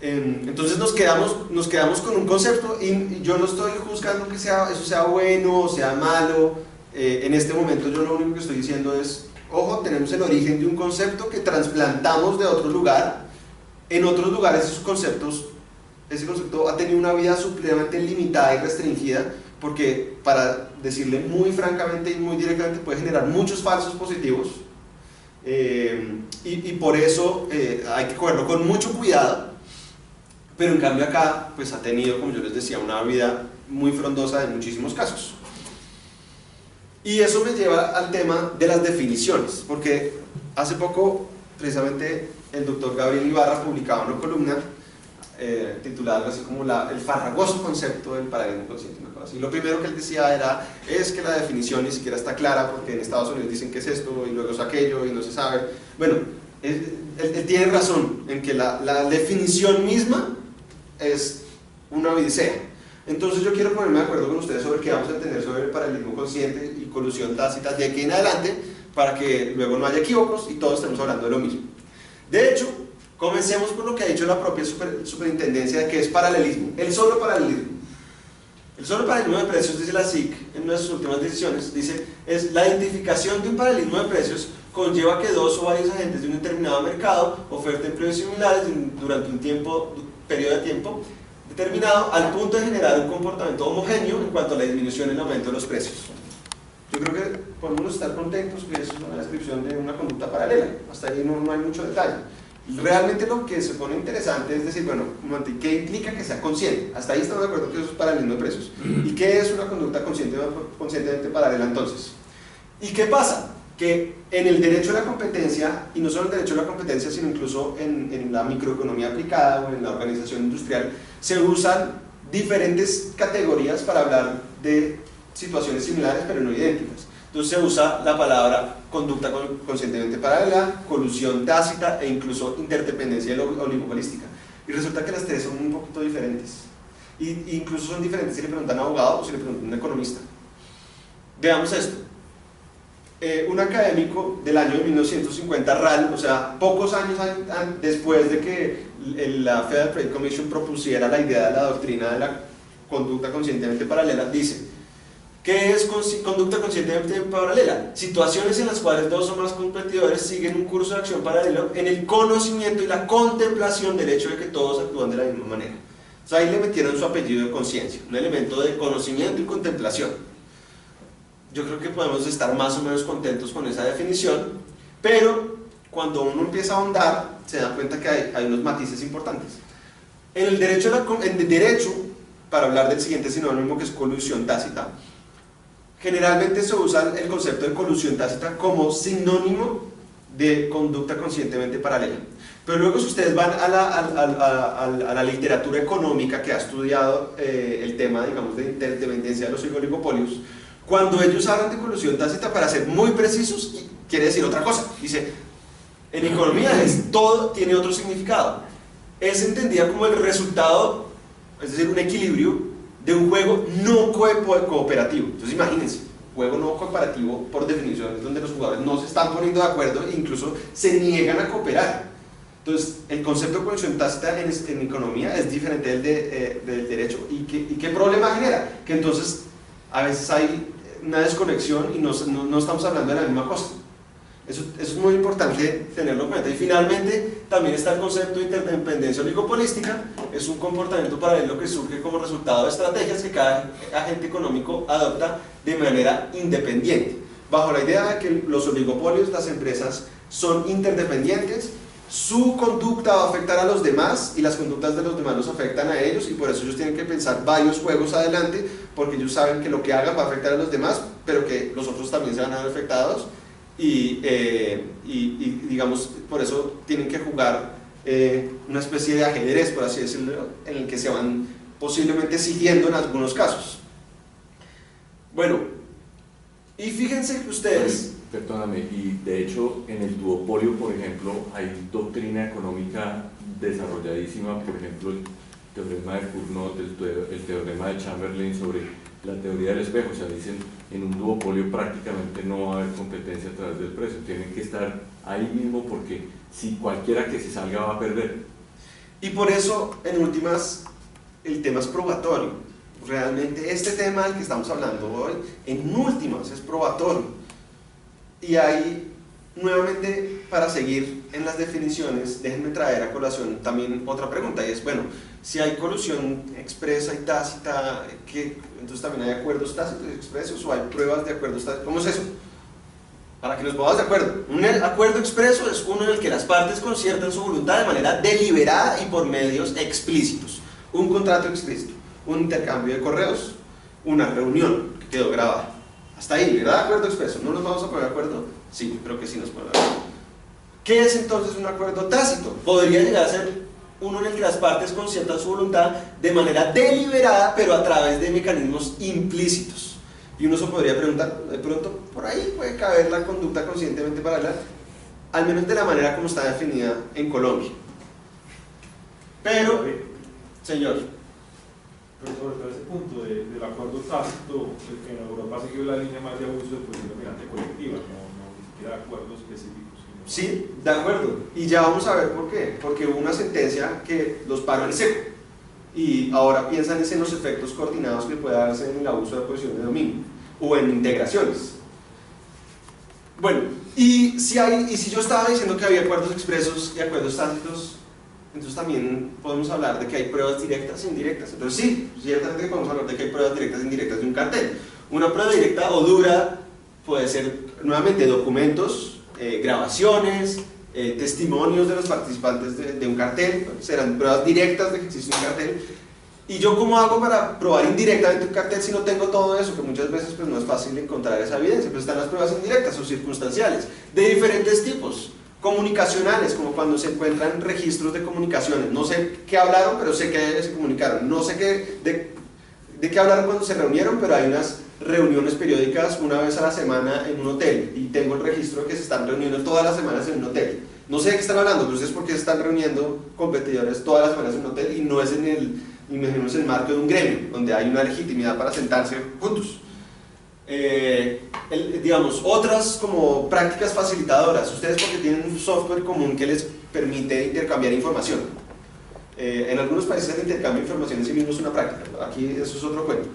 S2: Entonces nos quedamos con un concepto, y yo no estoy juzgando que eso sea bueno o sea malo. En este momento yo lo único que estoy diciendo es: ojo, tenemos el origen de un concepto que trasplantamos de otro lugar. En otros lugares ese concepto ha tenido una vida supremamente limitada y restringida, porque, para decirle muy francamente y muy directamente, puede generar muchos falsos positivos, y por eso hay que cogerlo con mucho cuidado. Pero en cambio acá pues ha tenido, como yo les decía, una vida muy frondosa en muchísimos casos. Y eso me lleva al tema de las definiciones, porque hace poco precisamente el doctor Gabriel Ibarra publicaba una columna titulada algo así como el farragoso concepto del paralelismo consciente, una cosa así. Lo primero que él decía es que la definición ni siquiera está clara, porque en Estados Unidos dicen que es esto y luego es aquello y no se sabe. Bueno, él tiene razón en que la definición misma es una odisea. Entonces yo quiero ponerme de acuerdo con ustedes sobre qué vamos a entender sobre el paralelismo consciente y colusión tácita de aquí en adelante, para que luego no haya equívocos y todos estemos hablando de lo mismo. De hecho, comencemos por lo que ha dicho la propia superintendencia de qué es paralelismo. El solo paralelismo de precios, dice la SIC en una de sus últimas decisiones, dice: es la identificación de un paralelismo de precios conlleva que dos o varios agentes de un determinado mercado oferten precios similares durante un periodo de tiempo determinado, al punto de generar un comportamiento homogéneo en cuanto a la disminución y el aumento de los precios. Yo creo que podemos estar contentos que eso es una descripción de una conducta paralela. Hasta ahí no hay mucho detalle. Realmente lo que se pone interesante es decir, bueno, ¿qué implica que sea consciente? Hasta ahí estamos de acuerdo que eso es paralelismo de precios. ¿Y qué es una conducta conscientemente paralela entonces? ¿Y qué pasa? Que en el derecho a la competencia, y no solo en el derecho a la competencia, sino incluso en la microeconomía aplicada o en la organización industrial, se usan diferentes categorías para hablar de situaciones similares pero no idénticas. Entonces se usa la palabra conducta conscientemente paralela, colusión tácita e incluso interdependencia oligopolística. Y resulta que las tres son un poquito diferentes. Y incluso son diferentes si le preguntan a un abogado o si le preguntan a un economista. Veamos esto. Un académico del año 1950, RAL, o sea, pocos años después de que la Federal Trade Commission propusiera la idea de la doctrina de la conducta conscientemente paralela, dice: ¿qué es conducta conscientemente paralela? Situaciones en las cuales dos o más competidores siguen un curso de acción paralelo en el conocimiento y la contemplación del hecho de que todos actúan de la misma manera. O sea, ahí le metieron su apellido de conciencia, un elemento de conocimiento y contemplación. Yo creo que podemos estar más o menos contentos con esa definición, pero cuando uno empieza a ahondar, se da cuenta que hay unos matices importantes. En el derecho, para hablar del siguiente sinónimo que es colusión tácita, generalmente se usa el concepto de colusión tácita como sinónimo de conducta conscientemente paralela. Pero luego, si ustedes van a la literatura económica que ha estudiado el tema, digamos, de interdependencia de los oligopolios, cuando ellos hablan de colusión tácita, para ser muy precisos, quiere decir otra cosa. Dice, en economía todo tiene otro significado. Es entendida como el resultado, es decir, un equilibrio de un juego no cooperativo. Entonces imagínense, juego no cooperativo por definición es donde los jugadores no se están poniendo de acuerdo e incluso se niegan a cooperar. Entonces el concepto de colusión tácita en economía es diferente del derecho. ¿Y qué problema genera? Que entonces a veces hay una desconexión y no estamos hablando de la misma cosa. Eso es muy importante tenerlo en cuenta. Y finalmente también está el concepto de interdependencia oligopolística. Es un comportamiento paralelo que surge como resultado de estrategias que cada agente económico adopta de manera independiente, bajo la idea de que los oligopolios, las empresas, son interdependientes. Su conducta va a afectar a los demás y las conductas de los demás los afectan a ellos, y por eso ellos tienen que pensar varios juegos adelante, porque ellos saben que lo que hagan va a afectar a los demás, pero que los otros también se van a ver afectados. Y digamos, por eso tienen que jugar una especie de ajedrez, por así decirlo, en el que se van posiblemente siguiendo en algunos casos. Bueno, y fíjense que ustedes...
S1: Perdóname, y de hecho en el duopolio, por ejemplo, hay doctrina económica desarrolladísima, por ejemplo el teorema de Cournot, el teorema de Chamberlain sobre la teoría del espejo. O sea, dicen, en un duopolio prácticamente no va a haber competencia a través del precio, tienen que estar ahí mismo, porque si cualquiera que se salga va a perder.
S2: Y por eso, en últimas, el tema es probatorio. Realmente este tema del que estamos hablando hoy, en últimas, es probatorio. Y ahí, nuevamente, para seguir en las definiciones, déjenme traer a colación también otra pregunta, y es, bueno, si hay colusión expresa y tácita, entonces también hay acuerdos tácitos y expresos, o hay pruebas de acuerdos tácitos. ¿Cómo es eso? Para que nos pongamos de acuerdo. Un acuerdo expreso es uno en el que las partes conciertan su voluntad de manera deliberada y por medios explícitos. Un contrato explícito, un intercambio de correos, una reunión que quedó grabada. Hasta ahí, ¿verdad? Acuerdo expreso. ¿No nos vamos a poner de acuerdo? Sí, yo creo que sí nos ponemos de acuerdo. ¿Qué es entonces un acuerdo tácito? Podría llegar a ser uno en el que las partes conciertan su voluntad de manera deliberada, pero a través de mecanismos implícitos. Y uno se podría preguntar, de pronto, por ahí puede caber la conducta conscientemente paralela, al menos de la manera como está definida en Colombia. Pero, señor.
S4: Pero sobre todo ese punto del acuerdo tácito, el que en Europa siguió la línea más de abuso de posición dominante colectiva, no ni siquiera acuerdos específicos.
S2: Sí, de acuerdo. Y ya vamos a ver por qué. Porque hubo una sentencia que los paró en seco. Y ahora piensan en los efectos coordinados que puede darse en el abuso de posición de dominio o en integraciones. Bueno, y si yo estaba diciendo que había acuerdos expresos y acuerdos tácitos, entonces también podemos hablar de que hay pruebas directas e indirectas. Entonces sí, ciertamente podemos hablar de que hay pruebas directas e indirectas de un cartel. Una prueba directa o dura puede ser nuevamente documentos, grabaciones, testimonios de los participantes de un cartel, serán pruebas directas de que existe un cartel. ¿Y yo cómo hago para probar indirectamente un cartel si no tengo todo eso? Que muchas veces pues, no es fácil encontrar esa evidencia, pero están las pruebas indirectas o circunstanciales, de diferentes tipos. Comunicacionales, como cuando se encuentran registros de comunicaciones. No sé qué hablaron, pero sé que se comunicaron. No sé de qué hablaron cuando se reunieron, pero hay unas reuniones periódicas una vez a la semana en un hotel y tengo el registro de que se están reuniendo todas las semanas en un hotel. No sé de qué están hablando, pero es porque se están reuniendo competidores todas las semanas en un hotel y no es imaginemos el marco de un gremio, donde hay una legitimidad para sentarse juntos. Digamos, otras como prácticas facilitadoras, ustedes porque tienen un software común que les permite intercambiar información. En algunos países el intercambio de información en sí mismo es una práctica, aquí eso es otro cuento.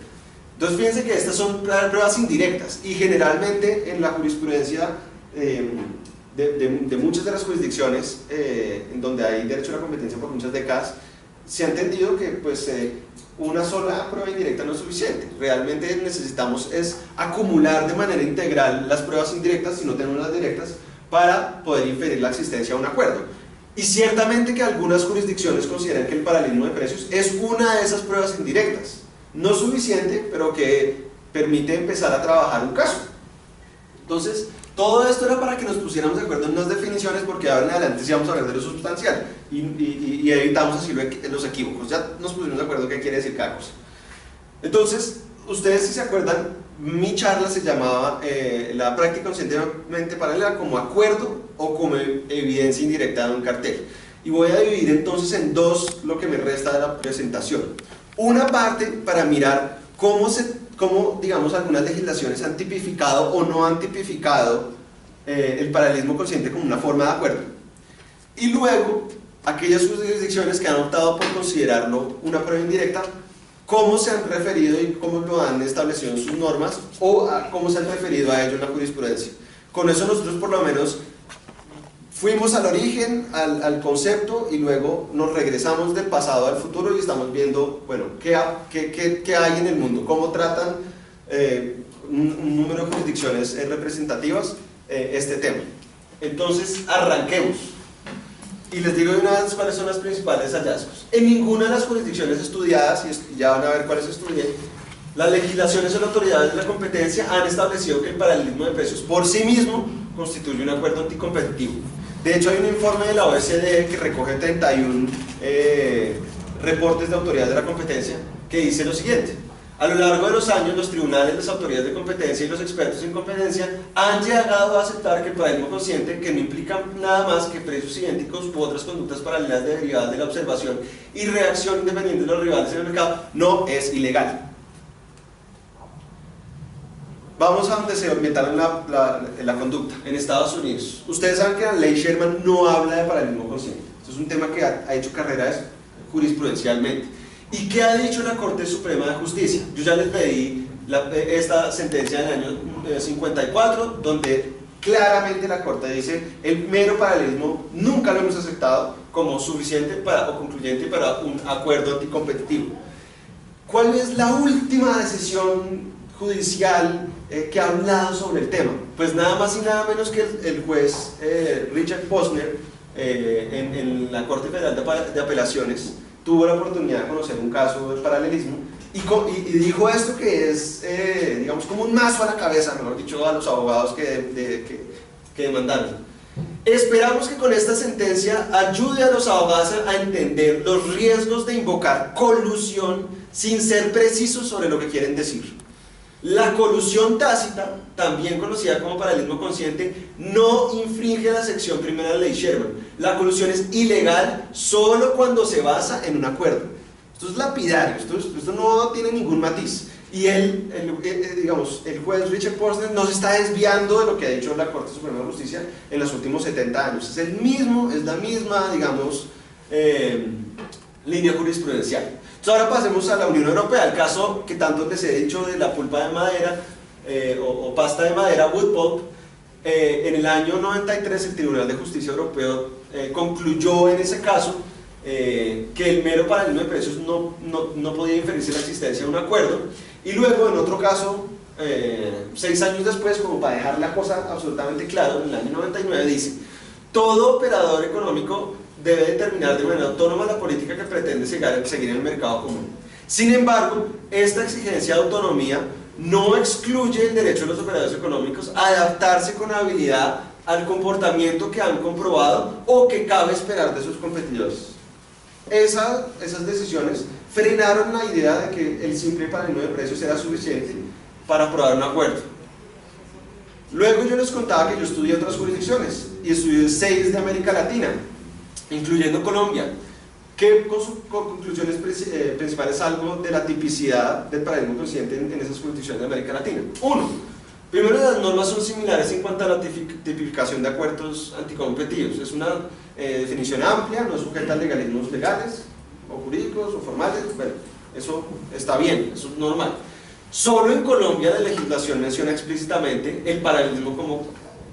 S2: Entonces fíjense que estas son pruebas indirectas y generalmente en la jurisprudencia de muchas de las jurisdicciones en donde hay derecho a la competencia por muchas décadas, se ha entendido que pues, una sola prueba indirecta no es suficiente. Realmente necesitamos es acumular de manera integral las pruebas indirectas, si no tenemos las directas, para poder inferir la existencia de un acuerdo. Y ciertamente que algunas jurisdicciones consideran que el paralelismo de precios es una de esas pruebas indirectas. No suficiente, pero que permite empezar a trabajar un caso. Entonces, todo esto era para que nos pusiéramos de acuerdo en unas definiciones, porque ahora en adelante sí vamos a hablar de lo sustancial y evitamos así los equívocos. Ya nos pusimos de acuerdo qué quiere decir cada cosa. Entonces, ustedes si se acuerdan, mi charla se llamaba la práctica conscientemente paralela como acuerdo o como evidencia indirecta de un cartel. Y voy a dividir entonces en dos lo que me resta de la presentación. Una parte para mirar cómo digamos, algunas legislaciones han tipificado o no han tipificado el paralelismo consciente como una forma de acuerdo. Y luego, aquellas jurisdicciones que han optado por considerarlo una prueba indirecta, cómo se han referido y cómo lo han establecido en sus normas o cómo se han referido a ello en la jurisprudencia. Con eso nosotros por lo menos fuimos al origen, al concepto, y luego nos regresamos del pasado al futuro y estamos viendo, bueno, qué hay en el mundo, cómo tratan un número de jurisdicciones representativas este tema. Entonces, arranquemos. Y les digo de una vez cuáles son los principales hallazgos. En ninguna de las jurisdicciones estudiadas, y ya van a ver cuáles estudié, las legislaciones o las autoridades de la competencia han establecido que el paralelismo de precios por sí mismo constituye un acuerdo anticompetitivo. De hecho, hay un informe de la OECD que recoge 31 reportes de autoridades de la competencia que dice lo siguiente: a lo largo de los años, los tribunales, las autoridades de competencia y los expertos en competencia han llegado a aceptar que el paralelismo consciente, que no implica nada más que precios idénticos u otras conductas paralelas derivadas de la observación y reacción independiente de los rivales en el mercado, no es ilegal. Vamos a donde se inventaron la conducta, en Estados Unidos. Ustedes saben que la ley Sherman no habla de paralelismo consciente. Esto es un tema que ha hecho carreras jurisprudencialmente. ¿Y qué ha dicho la Corte Suprema de Justicia? Yo ya les pedí esta sentencia del año 54, donde claramente la Corte dice el mero paralelismo nunca lo hemos aceptado como suficiente o concluyente para un acuerdo anticompetitivo. ¿Cuál es la última decisión judicial que ha hablado sobre el tema? Pues nada más y nada menos que el juez Richard Posner en la Corte Federal de Apelaciones tuvo la oportunidad de conocer un caso de paralelismo y dijo esto que es digamos como un mazo a la cabeza, mejor dicho, a los abogados que demandaron. Esperamos que con esta sentencia ayude a los abogados a entender los riesgos de invocar colusión sin ser precisos sobre lo que quieren decir. La colusión tácita, también conocida como paralelismo consciente, no infringe la sección primera de la ley Sherman. La colusión es ilegal solo cuando se basa en un acuerdo. Esto es lapidario, esto no tiene ningún matiz. Y digamos, el juez Richard Posner no se está desviando de lo que ha dicho la Corte Suprema de Justicia en los últimos 70 años. Es la misma, digamos, línea jurisprudencial. Entonces ahora pasemos a la Unión Europea, el caso que tanto les he dicho de la pulpa de madera o pasta de madera, wood pulp. En el año 93 el Tribunal de Justicia Europeo concluyó en ese caso que el mero paralelismo de precios no podía inferirse la existencia de un acuerdo, y luego en otro caso, 6 años después, como para dejar la cosa absolutamente clara, en el año 99 dice: todo operador económico debe determinar de manera autónoma la política que pretende seguir en el mercado común. Sin embargo, esta exigencia de autonomía no excluye el derecho de los operadores económicos a adaptarse con habilidad al comportamiento que han comprobado o que cabe esperar de sus competidores. Esas decisiones frenaron la idea de que el simple paralelo de precios era suficiente para aprobar un acuerdo. Luego yo les contaba que yo estudié otras jurisdicciones y estudié 6 de América Latina, incluyendo Colombia. ¿Qué conclusiones principales salgo de la tipicidad del paradigma consciente en esas jurisdicciones de América Latina? Uno, primero, las normas son similares en cuanto a la tipificación de acuerdos anticompetitivos. Es una definición amplia, no es sujeta a legalismos legales o jurídicos o formales. Bueno, eso está bien, eso es normal. Solo en Colombia la legislación menciona explícitamente el paralelismo como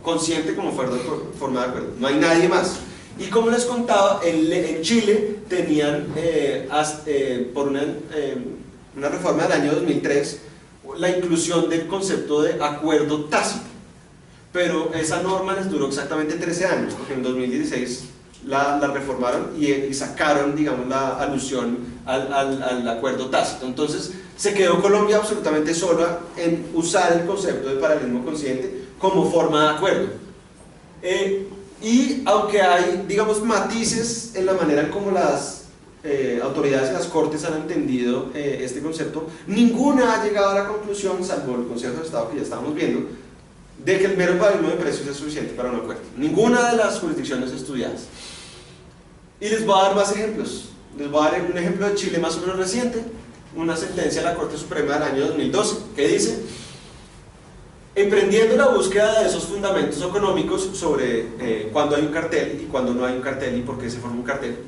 S2: consciente como forma de acuerdo. No hay nadie más. Y como les contaba, en Chile tenían, por una reforma del año 2003, la inclusión del concepto de acuerdo tácito. Pero esa norma les duró exactamente 13 años, porque en 2016 la reformaron y sacaron, digamos, la alusión al acuerdo tácito. Entonces se quedó Colombia absolutamente sola en usar el concepto de paralelismo consciente como forma de acuerdo. Y aunque hay, digamos, matices en la manera en cómo las autoridades y las cortes han entendido este concepto, ninguna ha llegado a la conclusión, salvo el Consejo de Estado que ya estábamos viendo, de que el mero paralelismo de precios es suficiente para un acuerdo. Ninguna de las jurisdicciones estudiadas. Y les voy a dar más ejemplos. Les voy a dar un ejemplo de Chile más o menos reciente, una sentencia de la Corte Suprema del año 2012, que dice: emprendiendo la búsqueda de esos fundamentos económicos sobre cuándo hay un cartel y cuándo no hay un cartel y por qué se forma un cartel,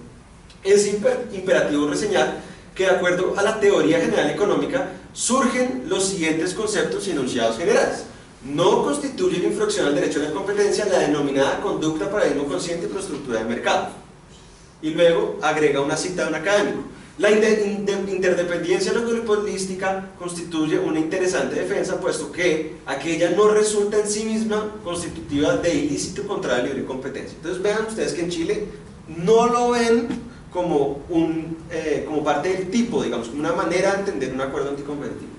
S2: es imperativo reseñar que de acuerdo a la teoría general económica surgen los siguientes conceptos y enunciados generales. No constituye una infracción al derecho de la competencia la denominada conducta paralelismo consciente por estructura de mercado. Y luego agrega una cita de un académico: la interdependencia logopolística constituye una interesante defensa, puesto que aquella no resulta en sí misma constitutiva de ilícito contra la libre competencia. Entonces vean ustedes que en Chile no lo ven como parte del tipo, digamos, como una manera de entender un acuerdo anticompetitivo.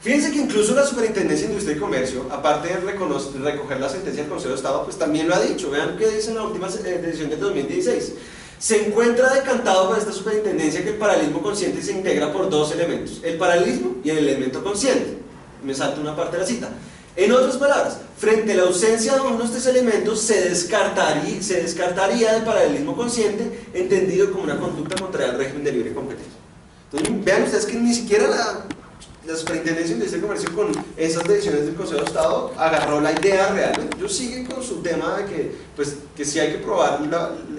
S2: Fíjense que incluso la Superintendencia de Industria y Comercio, aparte de recoger la sentencia del Consejo de Estado, pues también lo ha dicho. Vean qué dice en la última decisión del 2016. Se encuentra decantado para esta superintendencia que el paralelismo consciente se integra por 2 elementos: el paralelismo y el elemento consciente. Me salto una parte de la cita. En otras palabras, frente a la ausencia de uno de estos elementos, se descartaría el paralelismo consciente, entendido como una conducta contraria al régimen de libre competencia. Entonces, vean ustedes que ni siquiera la Superintendencia de Industria y Comercio, con esas decisiones del Consejo de Estado, agarró la idea realmente. Ellos siguen con su tema de que sí hay que probar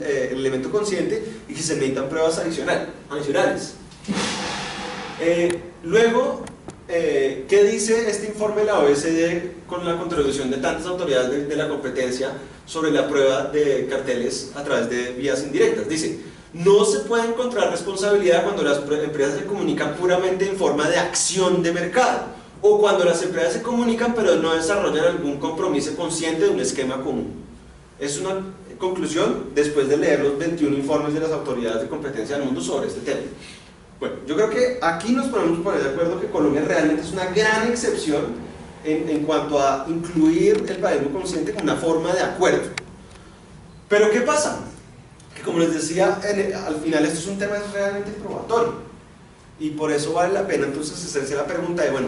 S2: el elemento consciente y que se necesitan pruebas adicionales. Luego, ¿qué dice este informe de la OECD con la contribución de tantas autoridades de la competencia sobre la prueba de carteles a través de vías indirectas? Dice: no se puede encontrar responsabilidad cuando las empresas se comunican puramente en forma de acción de mercado, o cuando las empresas se comunican pero no desarrollan algún compromiso consciente de un esquema común. Es una conclusión después de leer los 21 informes de las autoridades de competencia del mundo sobre este tema. Bueno, yo creo que aquí nos podemos poner de acuerdo que Colombia realmente es una gran excepción en cuanto a incluir el paralelismo consciente como una forma de acuerdo. Pero ¿qué pasa? Que, como les decía, al final esto es un tema realmente probatorio, y por eso vale la pena entonces hacerse la pregunta de, bueno,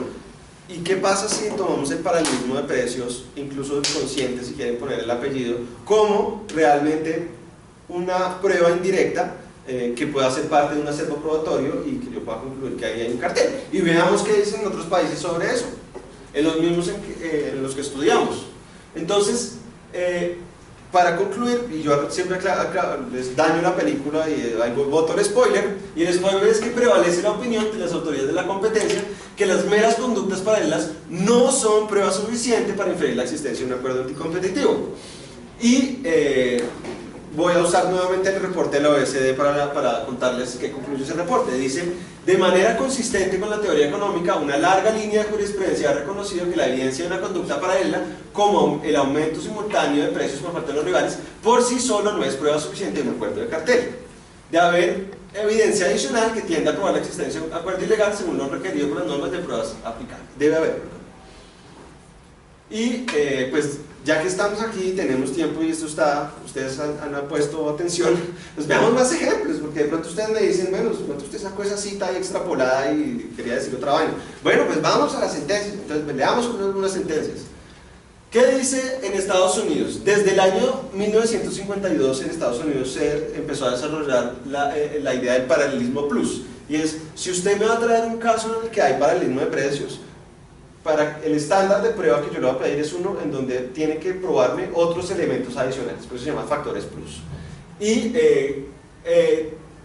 S2: ¿y qué pasa si tomamos el paralelismo de precios, incluso el consciente, si quieren poner el apellido, como realmente una prueba indirecta que pueda ser parte de un acervo probatorio y que yo pueda concluir que ahí hay un cartel? Y veamos qué dicen otros países sobre eso, en los mismos en los que estudiamos. Entonces, para concluir, y yo siempre les daño la película y ahí voto el spoiler, y el spoiler es que prevalece la opinión de las autoridades de la competencia que las meras conductas paralelas no son prueba suficiente para inferir la existencia de un acuerdo anticompetitivo. Y voy a usar nuevamente el reporte de la OECD para contarles qué concluye ese reporte. Dice, de manera consistente con la teoría económica, una larga línea de jurisprudencia ha reconocido que la evidencia de una conducta paralela, como el aumento simultáneo de precios por parte de los rivales, por sí solo no es prueba suficiente de un acuerdo de cartel. De haber evidencia adicional que tiende a probar la existencia de un acuerdo ilegal según lo requerido por las normas de pruebas aplicables. Debe haber. Y pues ya que estamos aquí, tenemos tiempo y esto está, ustedes han puesto atención, pues veamos más ejemplos, porque de pronto ustedes me dicen, bueno, de pronto usted sacó esa cita ahí extrapolada y quería decir otra vaina. Bueno, pues vamos a las sentencias, entonces leamos unas sentencias. ¿Qué dice en Estados Unidos? Desde el año 1952 en Estados Unidos se empezó a desarrollar la idea del paralelismo plus, y es, si usted me va a traer un caso en el que hay paralelismo de precios, para el estándar de prueba que yo le voy a pedir es uno en donde tiene que probarme otros elementos adicionales, por eso se llama factores plus. Y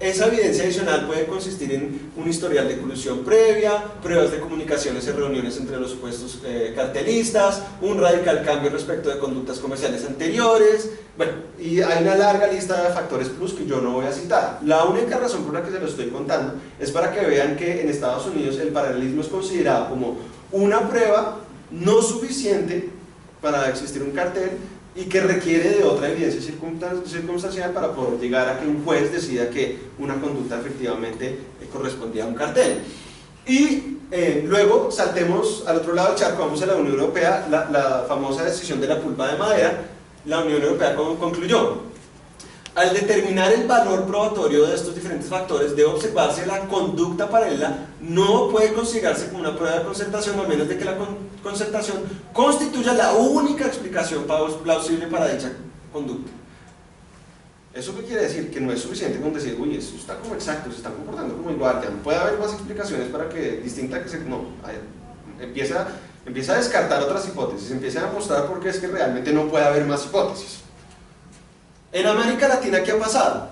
S2: esa evidencia adicional puede consistir en un historial de colusión previa, pruebas de comunicaciones en reuniones entre los supuestos cartelistas, un radical cambio respecto de conductas comerciales anteriores, bueno, y hay una larga lista de factores plus que yo no voy a citar. La única razón por la que se lo estoy contando es para que vean que en Estados Unidos el paralelismo es considerado como una prueba no suficiente para existir un cartel y que requiere de otra evidencia circunstancial para poder llegar a que un juez decida que una conducta efectivamente correspondía a un cartel. Y luego saltemos al otro lado del charco, vamos a la Unión Europea, la famosa decisión de la pulpa de madera. La Unión Europea concluyó: al determinar el valor probatorio de estos diferentes factores, debe observarse la conducta paralela no puede considerarse como una prueba de concertación, a menos de que la concertación constituya la única explicación plausible para dicha conducta. ¿Eso qué quiere decir? Que no es suficiente con decir, uy, eso está como exacto, se está comportando como igual, ya no puede haber más explicaciones para que, distinta que se... No, empieza a descartar otras hipótesis, empieza a mostrar por qué es que realmente no puede haber más hipótesis. En América Latina, ¿qué ha pasado?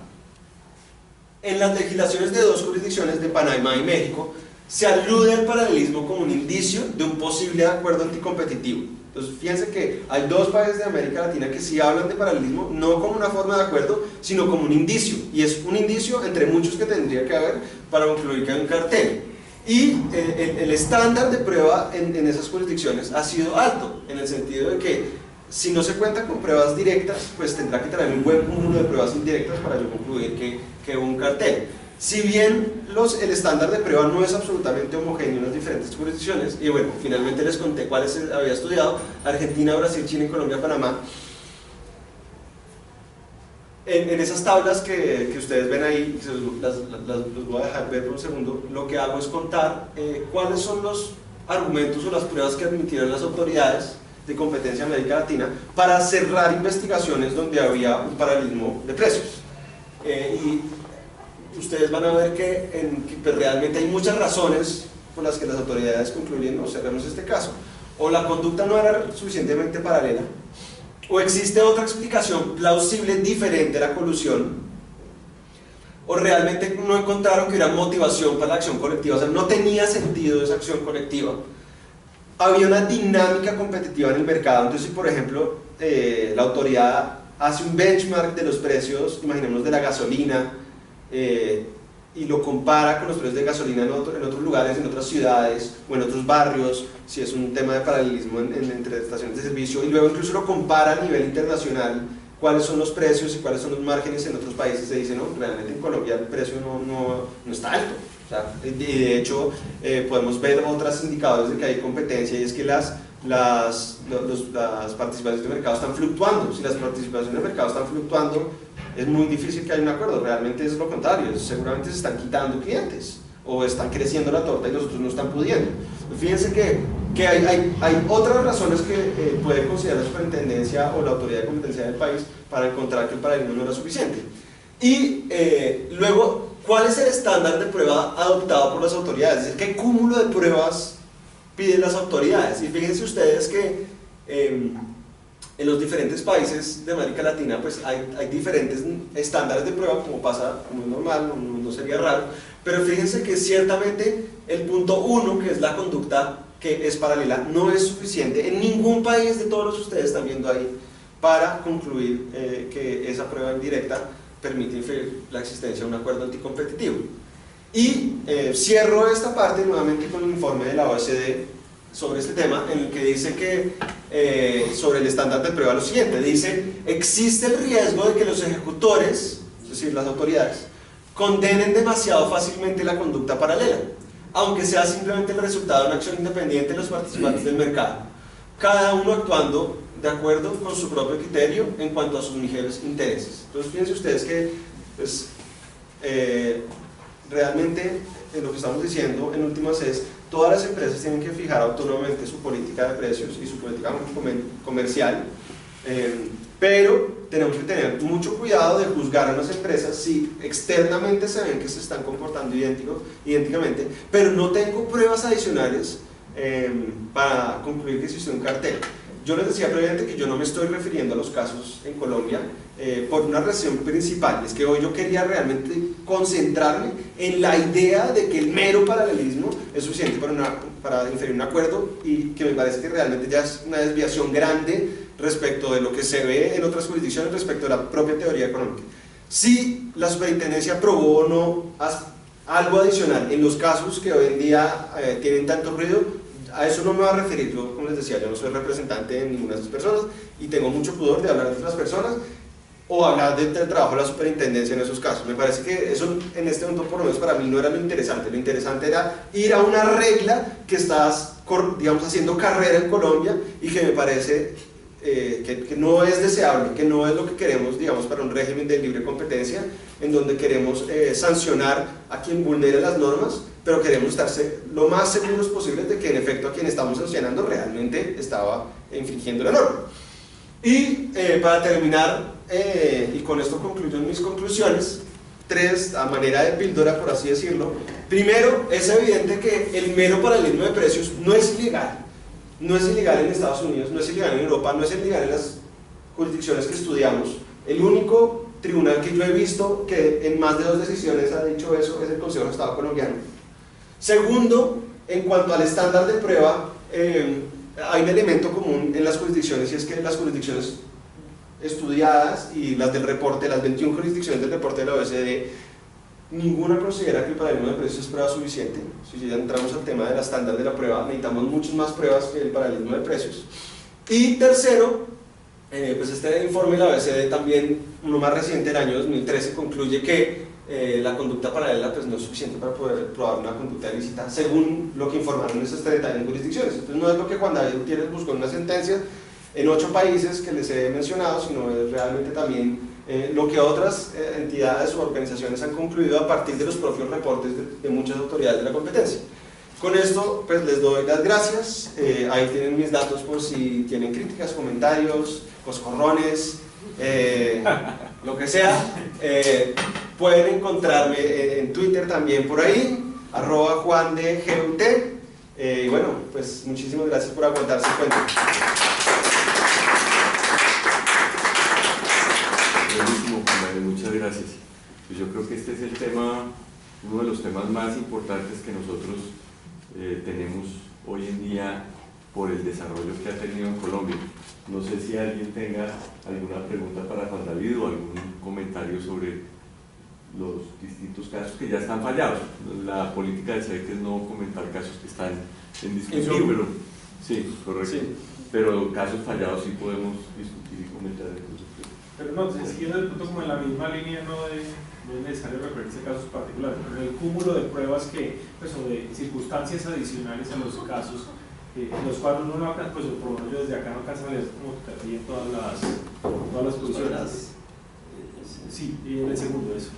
S2: En las legislaciones de dos jurisdicciones, de Panamá y México, se alude al paralelismo como un indicio de un posible acuerdo anticompetitivo. Entonces, fíjense que hay dos países de América Latina que sí hablan de paralelismo, no como una forma de acuerdo, sino como un indicio. Y es un indicio entre muchos que tendría que haber para concluir que hay un cartel. Y el estándar de prueba en esas jurisdicciones ha sido alto, en el sentido de que si no se cuenta con pruebas directas, pues tendrá que traer un buen cúmulo de pruebas indirectas para yo concluir que un cartel. Si bien el estándar de prueba no es absolutamente homogéneo en las diferentes jurisdicciones, y bueno, finalmente les conté cuáles había estudiado: Argentina, Brasil, Chile, Colombia, Panamá. En esas tablas que ustedes ven ahí, los voy a dejar ver por un segundo, lo que hago es contar cuáles son los argumentos o las pruebas que admitieron las autoridades de competencia en América Latina para cerrar investigaciones donde había un paralelismo de precios. Y ustedes van a ver que pues realmente hay muchas razones por las que las autoridades concluyen: no, cerremos este caso, o la conducta no era suficientemente paralela, o existe otra explicación plausible diferente a la colusión, o realmente no encontraron que hubiera motivación para la acción colectiva, o sea, no tenía sentido esa acción colectiva. Había una dinámica competitiva en el mercado. Entonces, si por ejemplo la autoridad hace un benchmark de los precios, imaginemos de la gasolina, y lo compara con los precios de gasolina en otros lugares, en otras ciudades o en otros barrios, si es un tema de paralelismo entre estaciones de servicio, y luego incluso lo compara a nivel internacional, cuáles son los precios y cuáles son los márgenes en otros países, se dice, no, realmente en Colombia el precio no está alto. O sea, de hecho, podemos ver otros indicadores de que hay competencia, y es que las participaciones de mercado están fluctuando. Si las participaciones de mercado están fluctuando, es muy difícil que haya un acuerdo. Realmente es lo contrario, seguramente se están quitando clientes o están creciendo la torta y los otros no están pudiendo. Fíjense que hay otras razones que puede considerar la superintendencia o la autoridad de competencia del país para encontrar que el paralelismo no era suficiente. Y luego, ¿cuál es el estándar de prueba adoptado por las autoridades? Es decir, ¿qué cúmulo de pruebas piden las autoridades? Y fíjense ustedes que en los diferentes países de América Latina pues hay diferentes estándares de prueba, como pasa, como es normal, no sería raro, pero fíjense que ciertamente el punto 1, que es la conducta que es paralela, no es suficiente en ningún país de todos los que ustedes están viendo ahí para concluir que esa prueba indirecta permite inferir la existencia de un acuerdo anticompetitivo. Y cierro esta parte nuevamente con el informe de la OECD sobre este tema, en el que dice que sobre el estándar de prueba lo siguiente, dice: existe el riesgo de que los ejecutores, es decir, las autoridades, condenen demasiado fácilmente la conducta paralela, aunque sea simplemente el resultado de una acción independiente de los participantes del mercado, cada uno actuando de acuerdo con su propio criterio en cuanto a sus mejores intereses. Entonces fíjense ustedes que pues, realmente lo que estamos diciendo en últimas es: todas las empresas tienen que fijar autónomamente su política de precios y su política comercial, pero tenemos que tener mucho cuidado de juzgar a las empresas si externamente se ven que se están comportando idénticamente, pero no tengo pruebas adicionales para concluir que existe un cartel. Yo les decía previamente que yo no me estoy refiriendo a los casos en Colombia por una razón principal, es que hoy yo quería realmente concentrarme en la idea de que el mero paralelismo es suficiente para inferir un acuerdo, y que me parece que realmente ya es una desviación grande respecto de lo que se ve en otras jurisdicciones respecto a la propia teoría económica. Si la superintendencia probó o no algo adicional en los casos que hoy en día tienen tanto ruido, a eso no me voy a referir. Yo, como les decía, yo no soy representante de ninguna de esas personas y tengo mucho pudor de hablar de otras personas o hablar del trabajo de la superintendencia en esos casos. Me parece que eso en este momento, por lo menos para mí, no era lo interesante era ir a una regla que estás, digamos, haciendo carrera en Colombia y que me parece que no es deseable, que no es lo que queremos, digamos, para un régimen de libre competencia en donde queremos sancionar a quien vulnere las normas, pero queremos estar lo más seguros posibles de que en efecto a quien estamos sancionando realmente estaba infringiendo la norma. Y para terminar, y con esto concluyo mis conclusiones, 3 a manera de píldora, por así decirlo. Primero, es evidente que el mero paralelismo de precios no es ilegal. No es ilegal en Estados Unidos, no es ilegal en Europa, no es ilegal en las jurisdicciones que estudiamos. El único tribunal que yo he visto que en más de 2 decisiones ha dicho eso es el Consejo de Estado colombiano. Segundo, en cuanto al estándar de prueba, hay un elemento común en las jurisdicciones, y es que las jurisdicciones estudiadas y las del reporte, las 21 jurisdicciones del reporte de la OECD, ninguna considera que el paralelismo de precios es prueba suficiente. Si ya entramos al tema del estándar de la prueba, necesitamos muchas más pruebas que el paralelismo de precios. Y tercero, pues este informe de la OECD, también uno más reciente, el año 2013, concluye que la conducta paralela pues, no es suficiente para poder probar una conducta ilícita, según lo que informaron esas 31 jurisdicciones. Entonces no es lo que Juan David Gutiérrez buscó en una sentencia en 8 países que les he mencionado, sino es realmente también lo que otras entidades o organizaciones han concluido a partir de los propios reportes de muchas autoridades de la competencia. Con esto pues les doy las gracias, ahí tienen mis datos por si tienen críticas, comentarios, coscorrones, lo que sea. Pueden encontrarme en Twitter también por ahí, @JuanDeGUT, y bueno, pues muchísimas gracias por aguantarse el cuento.
S1: Buenísimo, Juan Manuel, muchas gracias. Pues yo creo que este es el tema, uno de los temas más importantes que nosotros tenemos hoy en día por el desarrollo que ha tenido en Colombia. No sé si alguien tenga alguna pregunta para Juan David o algún comentario sobre los distintos casos que ya están fallados. La política del SEC es no comentar casos que están en discusión, pero sí, correcto. Sí. Pero casos fallados sí podemos discutir y comentar. Entonces,
S4: pero no, siguiendo el punto como en la misma línea, no es necesario referirse a casos particulares, pero el cúmulo de pruebas que, pues, o de circunstancias adicionales a los casos en los cuales uno no alcanza, pues por lo menos yo desde acá no alcanza a leer como que en todas las posiciones. Sí, y en el segundo eso.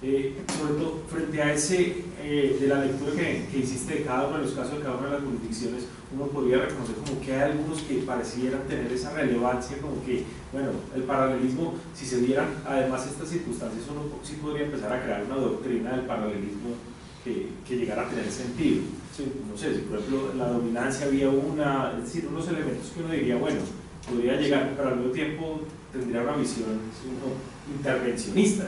S4: Sobre todo frente a ese, de la lectura que hiciste de cada uno de los casos de cada una de las jurisdicciones, uno podría reconocer como que hay algunos que parecieran tener esa relevancia, como que, bueno, el paralelismo, si se dieran además estas circunstancias, uno sí podría empezar a crear una doctrina del paralelismo que llegara a tener sentido. Sí. No sé, si por ejemplo la dominancia había es decir, unos elementos que uno diría, bueno, podría llegar, pero al mismo tiempo tendría una visión intervencionista,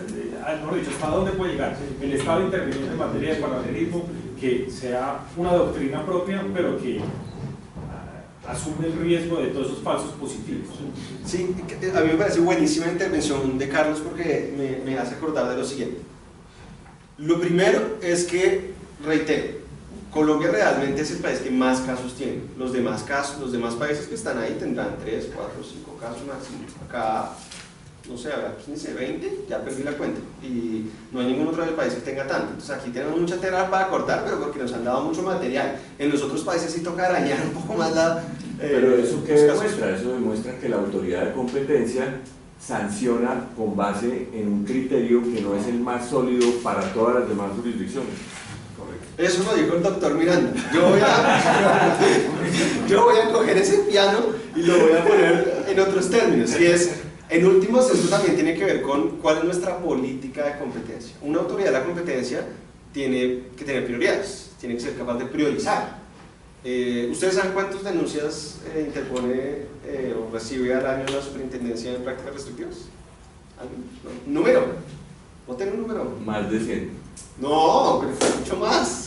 S4: mejor dicho, ¿hasta dónde puede llegar el Estado interviniendo en materia de paralelismo, que sea una doctrina propia, pero que asume el riesgo de todos esos falsos positivos.
S2: Sí, a mí me parece buenísima la intervención de Carlos porque me hace acordar de lo siguiente. Lo primero es que, reitero, Colombia realmente es el país que más casos tiene. Los demás países que están ahí tendrán 3, 4, 5 casos máximo. Acá, no sé, habrá 15, 20, ya perdí la cuenta. Y no hay ningún otro del país que tenga tanto. Entonces aquí tenemos mucha tela para cortar, pero porque nos han dado mucho material. En los otros países sí toca arañar un poco más la...
S1: Pero ¿eso qué demuestra? Eso demuestra que la autoridad de competencia sanciona con base en un criterio que no es el más sólido para todas las demás jurisdicciones.
S2: Eso lo dijo el doctor Miranda. Yo voy a coger ese piano y lo voy a poner en otros términos. Y es, en últimos, esto también tiene que ver con cuál es nuestra política de competencia. Una autoridad de la competencia tiene que tener prioridades, tiene que ser capaz de priorizar. ¿Ustedes saben cuántas denuncias interpone o recibe al año la Superintendencia de Prácticas Restrictivas? ¿Un número? ¿No tiene un número?
S1: Más de 100.
S2: No, pero fue mucho más.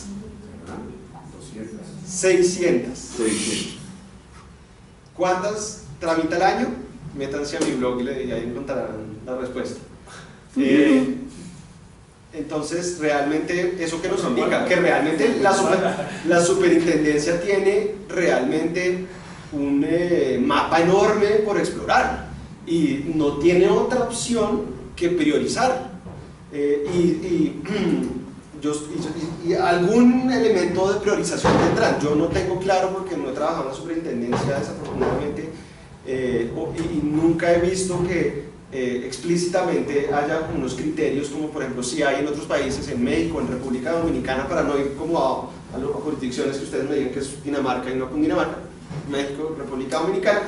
S2: 600. ¿Cuántas tramita al año? Métanse a mi blog y ahí encontrarán la respuesta. Entonces, realmente, ¿eso qué nos indica? Que realmente la superintendencia tiene realmente un mapa enorme por explorar y no tiene otra opción que priorizar. Y algún elemento de priorización tendrán. Yo no tengo claro porque no he trabajado en la superintendencia desafortunadamente y nunca he visto que explícitamente haya unos criterios como por ejemplo si hay en otros países, en México, en República Dominicana, para no ir como a las jurisdicciones que ustedes me digan que es Dinamarca y no con Dinamarca, México, República Dominicana,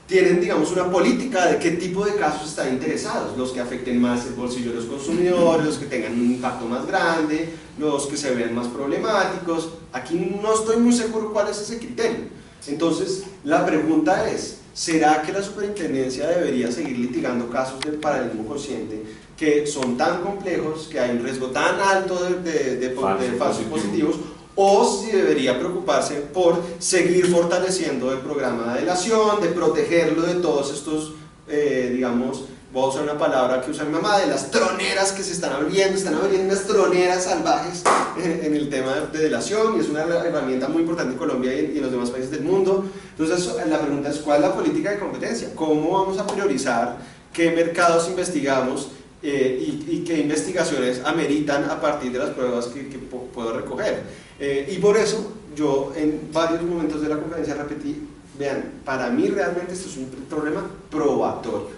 S2: tienen, digamos, una política de qué tipo de casos están interesados, los que afecten más el bolsillo de los consumidores, los que tengan un impacto más grande, los que se vean más problemáticos. Aquí no estoy muy seguro cuál es ese criterio. Entonces, la pregunta es, ¿será que la superintendencia debería seguir litigando casos del paralelismo consciente que son tan complejos, que hay un riesgo tan alto de falsos positivos? O si debería preocuparse por seguir fortaleciendo el programa de delación, de protegerlo de todos estos, digamos, voy a usar una palabra que usa mi mamá, de las troneras que se están abriendo unas troneras salvajes en el tema de delación, y es una herramienta muy importante en Colombia y en los demás países del mundo. Entonces la pregunta es, ¿cuál es la política de competencia? ¿Cómo vamos a priorizar qué mercados investigamos y qué investigaciones ameritan a partir de las pruebas que puedo recoger? Y por eso yo en varios momentos de la conferencia repetí, vean, para mí realmente esto es un problema probatorio.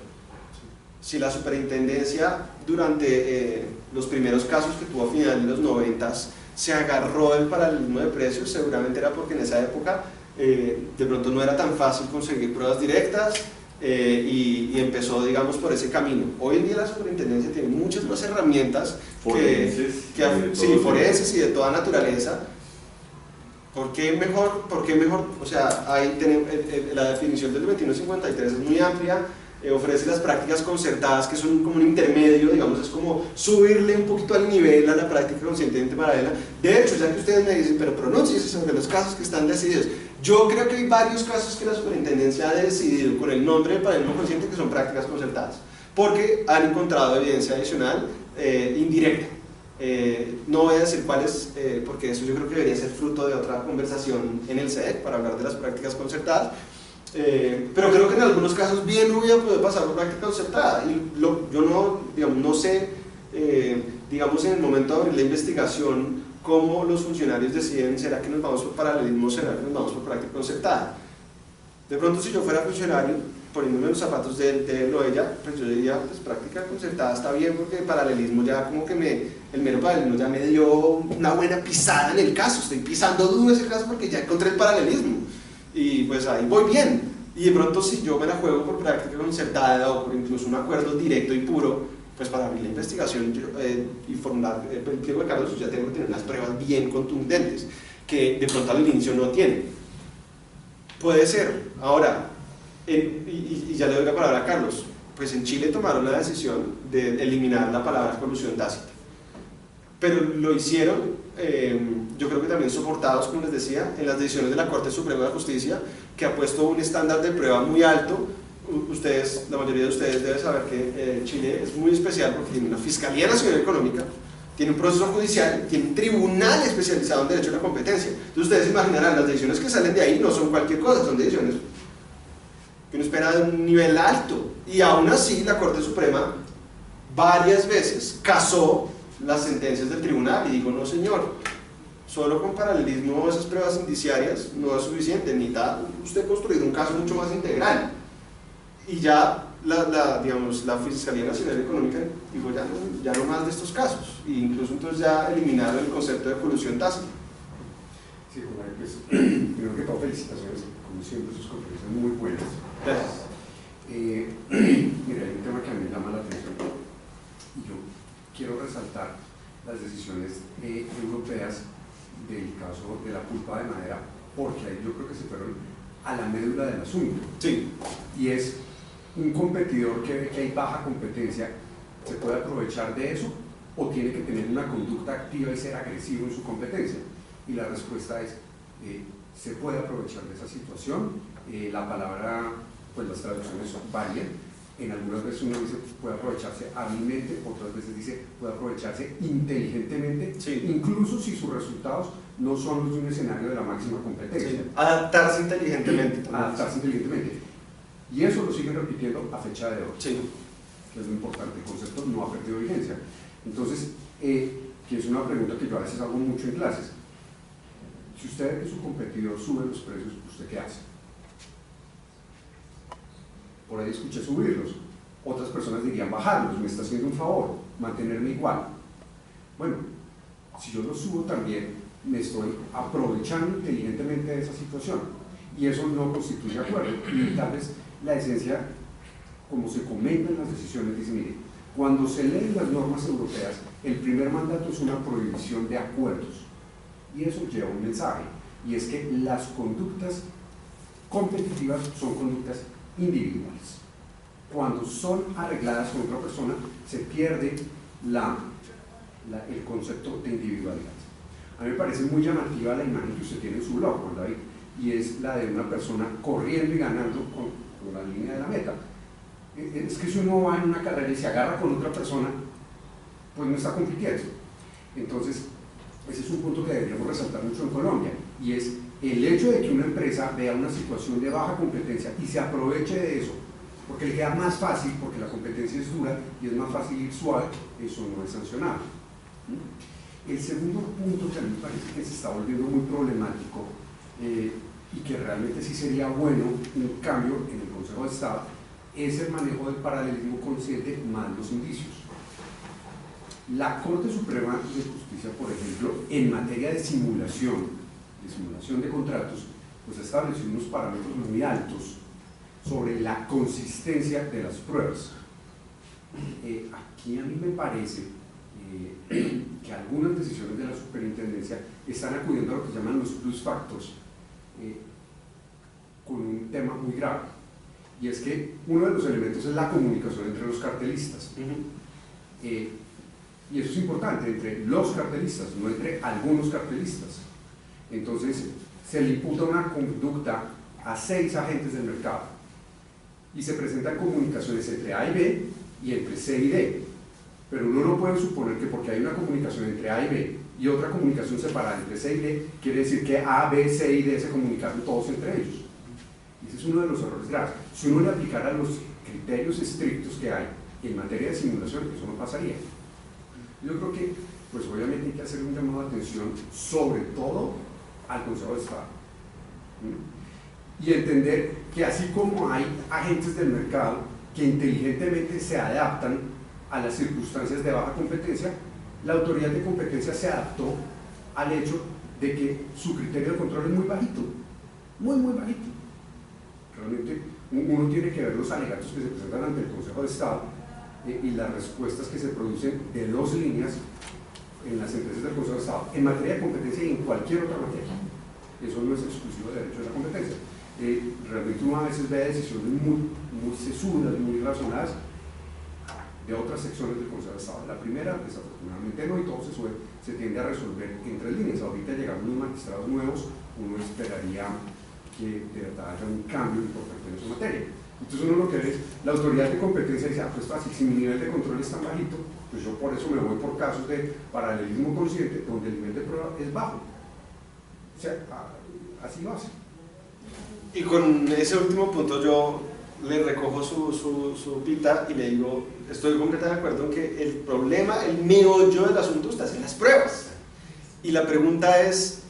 S2: Si la superintendencia durante los primeros casos que tuvo a finales de los 90 se agarró del paralelismo de precios, seguramente era porque en esa época de pronto no era tan fácil conseguir pruebas directas y empezó, digamos, por ese camino. Hoy en día la superintendencia tiene muchas más herramientas forenses y de toda naturaleza. ¿Por qué mejor? O sea, ahí tenemos, la definición del 2153 es muy amplia, ofrece las prácticas concertadas que son como un intermedio, digamos, es como subirle un poquito al nivel a la práctica conscientemente paralela. De hecho, ya que ustedes me dicen, pero pronúnciese sobre los casos que están decididos, yo creo que hay varios casos que la superintendencia ha decidido con el nombre de paralelismo consciente que son prácticas concertadas, porque han encontrado evidencia adicional indirecta. No voy a decir cuáles, porque eso yo creo que debería ser fruto de otra conversación en el CEDEC para hablar de las prácticas concertadas, pero creo que en algunos casos bien hubiera podido pasar por práctica concertada. Y yo no, digamos, no sé, digamos, en el momento de abrir la investigación, cómo los funcionarios deciden, ¿será que nos vamos por paralelismo o será que nos vamos por práctica concertada? De pronto, si yo fuera funcionario, poniéndome los zapatos de él o ella, pues yo diría, pues práctica concertada está bien, porque el paralelismo ya como que el mero paralelismo ya me dio una buena pisada en el caso, estoy pisando duro ese caso porque ya encontré el paralelismo y pues ahí voy bien. Y de pronto si yo me la juego por práctica concertada o por incluso un acuerdo directo y puro, pues para abrir la investigación y formular el pliego de cargos, ya tengo que tener unas pruebas bien contundentes que de pronto al inicio no tienen. Puede ser. Ahora, y ya le doy la palabra a Carlos, pues en Chile tomaron la decisión de eliminar la palabra colusión tácita, pero lo hicieron yo creo que también soportados, como les decía, en las decisiones de la Corte Suprema de Justicia, que ha puesto un estándar de prueba muy alto. Ustedes, la mayoría de ustedes deben saber que Chile es muy especial porque tiene una Fiscalía Nacional Económica, tiene un proceso judicial, tiene un tribunal especializado en derecho a la competencia. Entonces ustedes imaginarán, las decisiones que salen de ahí no son cualquier cosa, son decisiones que uno espera de un nivel alto. Y aún así la Corte Suprema varias veces casó las sentencias del tribunal y dijo, no señor, solo con paralelismo esas pruebas indiciarias no es suficiente, necesita usted construir un caso mucho más integral. Y ya digamos, la Fiscalía Nacional Económica dijo ya no más de estos casos, e incluso entonces ya eliminaron el concepto de colusión tácita.
S3: Sí, pues, primero que todo, felicitaciones, como siempre, sus conferencias muy buenas.
S2: Gracias.
S3: Mira, hay un tema que a mí me llama la atención y yo quiero resaltar las decisiones europeas del caso de la pulpa de madera, porque ahí yo creo que se fueron a la médula del asunto.
S2: Sí.
S3: Y es un competidor que ve que hay baja competencia, ¿se puede aprovechar de eso o tiene que tener una conducta activa y ser agresivo en su competencia? Y la respuesta es, se puede aprovechar de esa situación. La palabra, pues las traducciones varían. En algunas veces uno dice puede aprovecharse hábilmente, otras veces dice puede aprovecharse inteligentemente,
S2: sí,
S3: incluso si sus resultados no son los de un escenario de la máxima competencia.
S2: Sí. Adaptarse inteligentemente.
S3: Adaptarse inteligentemente. Y eso lo siguen repitiendo a fecha de hoy,
S2: sí,
S3: que es lo importante. El concepto no ha perdido vigencia. Entonces, que es una pregunta que yo a veces hago mucho en clases. Si usted ve que su competidor sube los precios, ¿usted qué hace? Por ahí escuché subirlos. Otras personas dirían bajarlos, me está haciendo un favor, mantenerme igual. Bueno, si yo los subo también, me estoy aprovechando inteligentemente de esa situación. Y eso no constituye acuerdo. Y tal vez la esencia, como se comenta en las decisiones, dice, mire, cuando se leen las normas europeas, el primer mandato es una prohibición de acuerdos. Y eso lleva un mensaje, y es que las conductas competitivas son conductas individuales. Cuando son arregladas con otra persona, se pierde el concepto de individualidad. A mí me parece muy llamativa la imagen que usted tiene en su blog, Juan David, y es la de una persona corriendo y ganando con la línea de la meta. Es que si uno va en una carrera y se agarra con otra persona, pues no está compitiendo. Entonces, ese es un punto que deberíamos resaltar mucho en Colombia, y es el hecho de que una empresa vea una situación de baja competencia y se aproveche de eso, porque le queda más fácil, porque la competencia es dura y es más fácil ir suave, eso no es sancionable. El segundo punto que a mí me parece que se está volviendo muy problemático y que realmente sí sería bueno un cambio en el Consejo de Estado es el manejo del paralelismo consciente más los indicios. La Corte Suprema de Justicia, por ejemplo, en materia de simulación de contratos, pues estableció unos parámetros muy altos sobre la consistencia de las pruebas. Aquí a mí me parece que algunas decisiones de la superintendencia están acudiendo a lo que llaman los plus factors, con un tema muy grave, y es que uno de los elementos es la comunicación entre los cartelistas. Y eso es importante, entre los cartelistas, no entre algunos cartelistas. Entonces, se le imputa una conducta a 6 agentes del mercado y se presentan comunicaciones entre A y B y entre C y D. Pero uno no puede suponer que porque hay una comunicación entre A y B y otra comunicación separada entre C y D, quiere decir que A, B, C y D se comunicaron todos entre ellos. Y ese es uno de los errores graves. Si uno le aplicara los criterios estrictos que hay en materia de simulación, eso no pasaría. Yo creo que, pues obviamente hay que hacer un llamado de atención, sobre todo al Consejo de Estado. Y entender que así como hay agentes del mercado que inteligentemente se adaptan a las circunstancias de baja competencia, la autoridad de competencia se adaptó al hecho de que su criterio de control es muy bajito, muy bajito. Realmente uno tiene que ver los alegatos que se presentan ante el Consejo de Estado y las respuestas que se producen de 2 líneas en las sentencias del Consejo de Estado en materia de competencia y en cualquier otra materia. Eso no es exclusivo del derecho de la competencia. Realmente uno a veces ve decisiones muy sesudas, muy razonadas, de otras secciones del Consejo de Estado. La primera, desafortunadamente no, y todo se tiende a resolver en 3 líneas. Ahorita llegaron unos magistrados nuevos, uno esperaría que de verdad haya un cambio importante en esa materia. Entonces uno lo que ve es, la autoridad de competencia dice, pues fácil, si mi nivel de control es tan bajito, pues yo por eso me voy por casos de paralelismo consciente, donde el nivel de prueba es bajo. O sea, así lo hace.
S2: Y con ese último punto yo le recojo su pita y le digo, estoy completamente de acuerdo en que el problema, el meollo del asunto está en las pruebas. Y la pregunta es,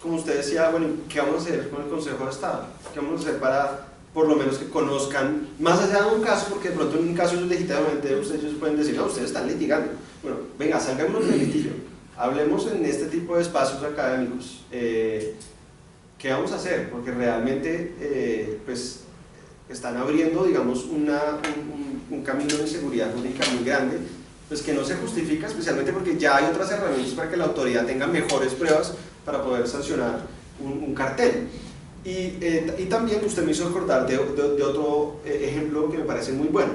S2: como usted decía, bueno, ¿qué vamos a hacer con el Consejo de Estado? ¿Qué vamos a hacer para, por lo menos, que conozcan, más allá de un caso, porque de pronto en un caso ellos legítimamente ustedes pueden decir, no, ustedes están litigando. Bueno, venga, salgamos del litigio. Hablemos en este tipo de espacios académicos. ¿Qué vamos a hacer? Porque realmente, pues, están abriendo, digamos, un camino de inseguridad jurídica muy grande, pues que no se justifica, especialmente porque ya hay otras herramientas para que la autoridad tenga mejores pruebas para poder sancionar un cartel. Y también usted me hizo acordar de otro ejemplo que me parece muy bueno.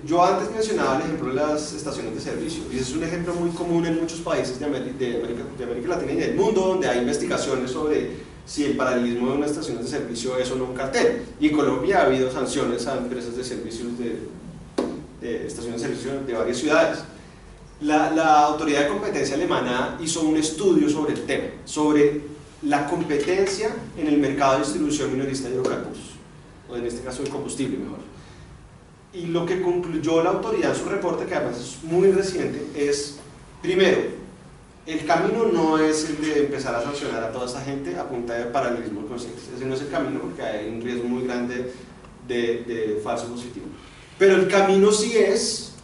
S2: Yo antes mencionaba el ejemplo de las estaciones de servicio, y ese es un ejemplo muy común en muchos países de América Latina y del mundo, donde hay investigaciones sobre si el paralelismo de una estación de servicio es o no un cartel. Y en Colombia ha habido sanciones a empresas de servicios de estaciones de servicio de varias ciudades. La autoridad de competencia alemana hizo un estudio sobre el tema, sobre la competencia en el mercado de distribución minorista de hidrocarburos, o en este caso de combustible mejor. Y lo que concluyó la autoridad en su reporte, que además es muy reciente, es, primero, el camino no es el de empezar a sancionar a toda esa gente a punta de paralelismo consciente. Ese no es el camino, porque hay un riesgo muy grande de falso positivo. Pero el camino sí es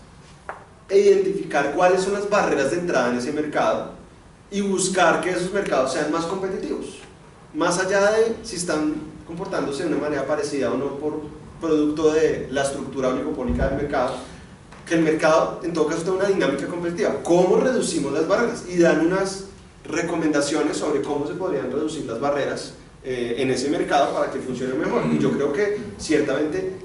S2: identificar cuáles son las barreras de entrada en ese mercado y buscar que esos mercados sean más competitivos, más allá de si están comportándose de una manera parecida o no por producto de la estructura oligopólica del mercado, que el mercado en todo caso tenga una dinámica competitiva. ¿Cómo reducimos las barreras? Y dan unas recomendaciones sobre cómo se podrían reducir las barreras en ese mercado para que funcione mejor. Y yo creo que ciertamente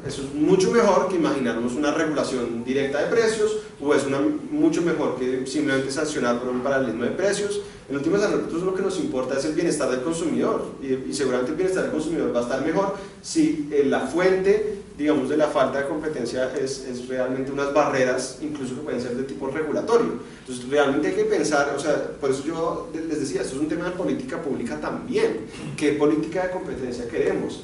S2: eso es mucho mejor que imaginarnos una regulación directa de precios, o es mucho mejor que simplemente sancionar por un paralelismo de precios. En últimas, a nosotros lo que nos importa es el bienestar del consumidor, y seguramente el bienestar del consumidor va a estar mejor si la fuente, digamos, de la falta de competencia es realmente unas barreras, incluso que pueden ser de tipo regulatorio. Entonces realmente hay que pensar, o sea, por eso yo les decía, esto es un tema de política pública también. ¿Qué política de competencia queremos?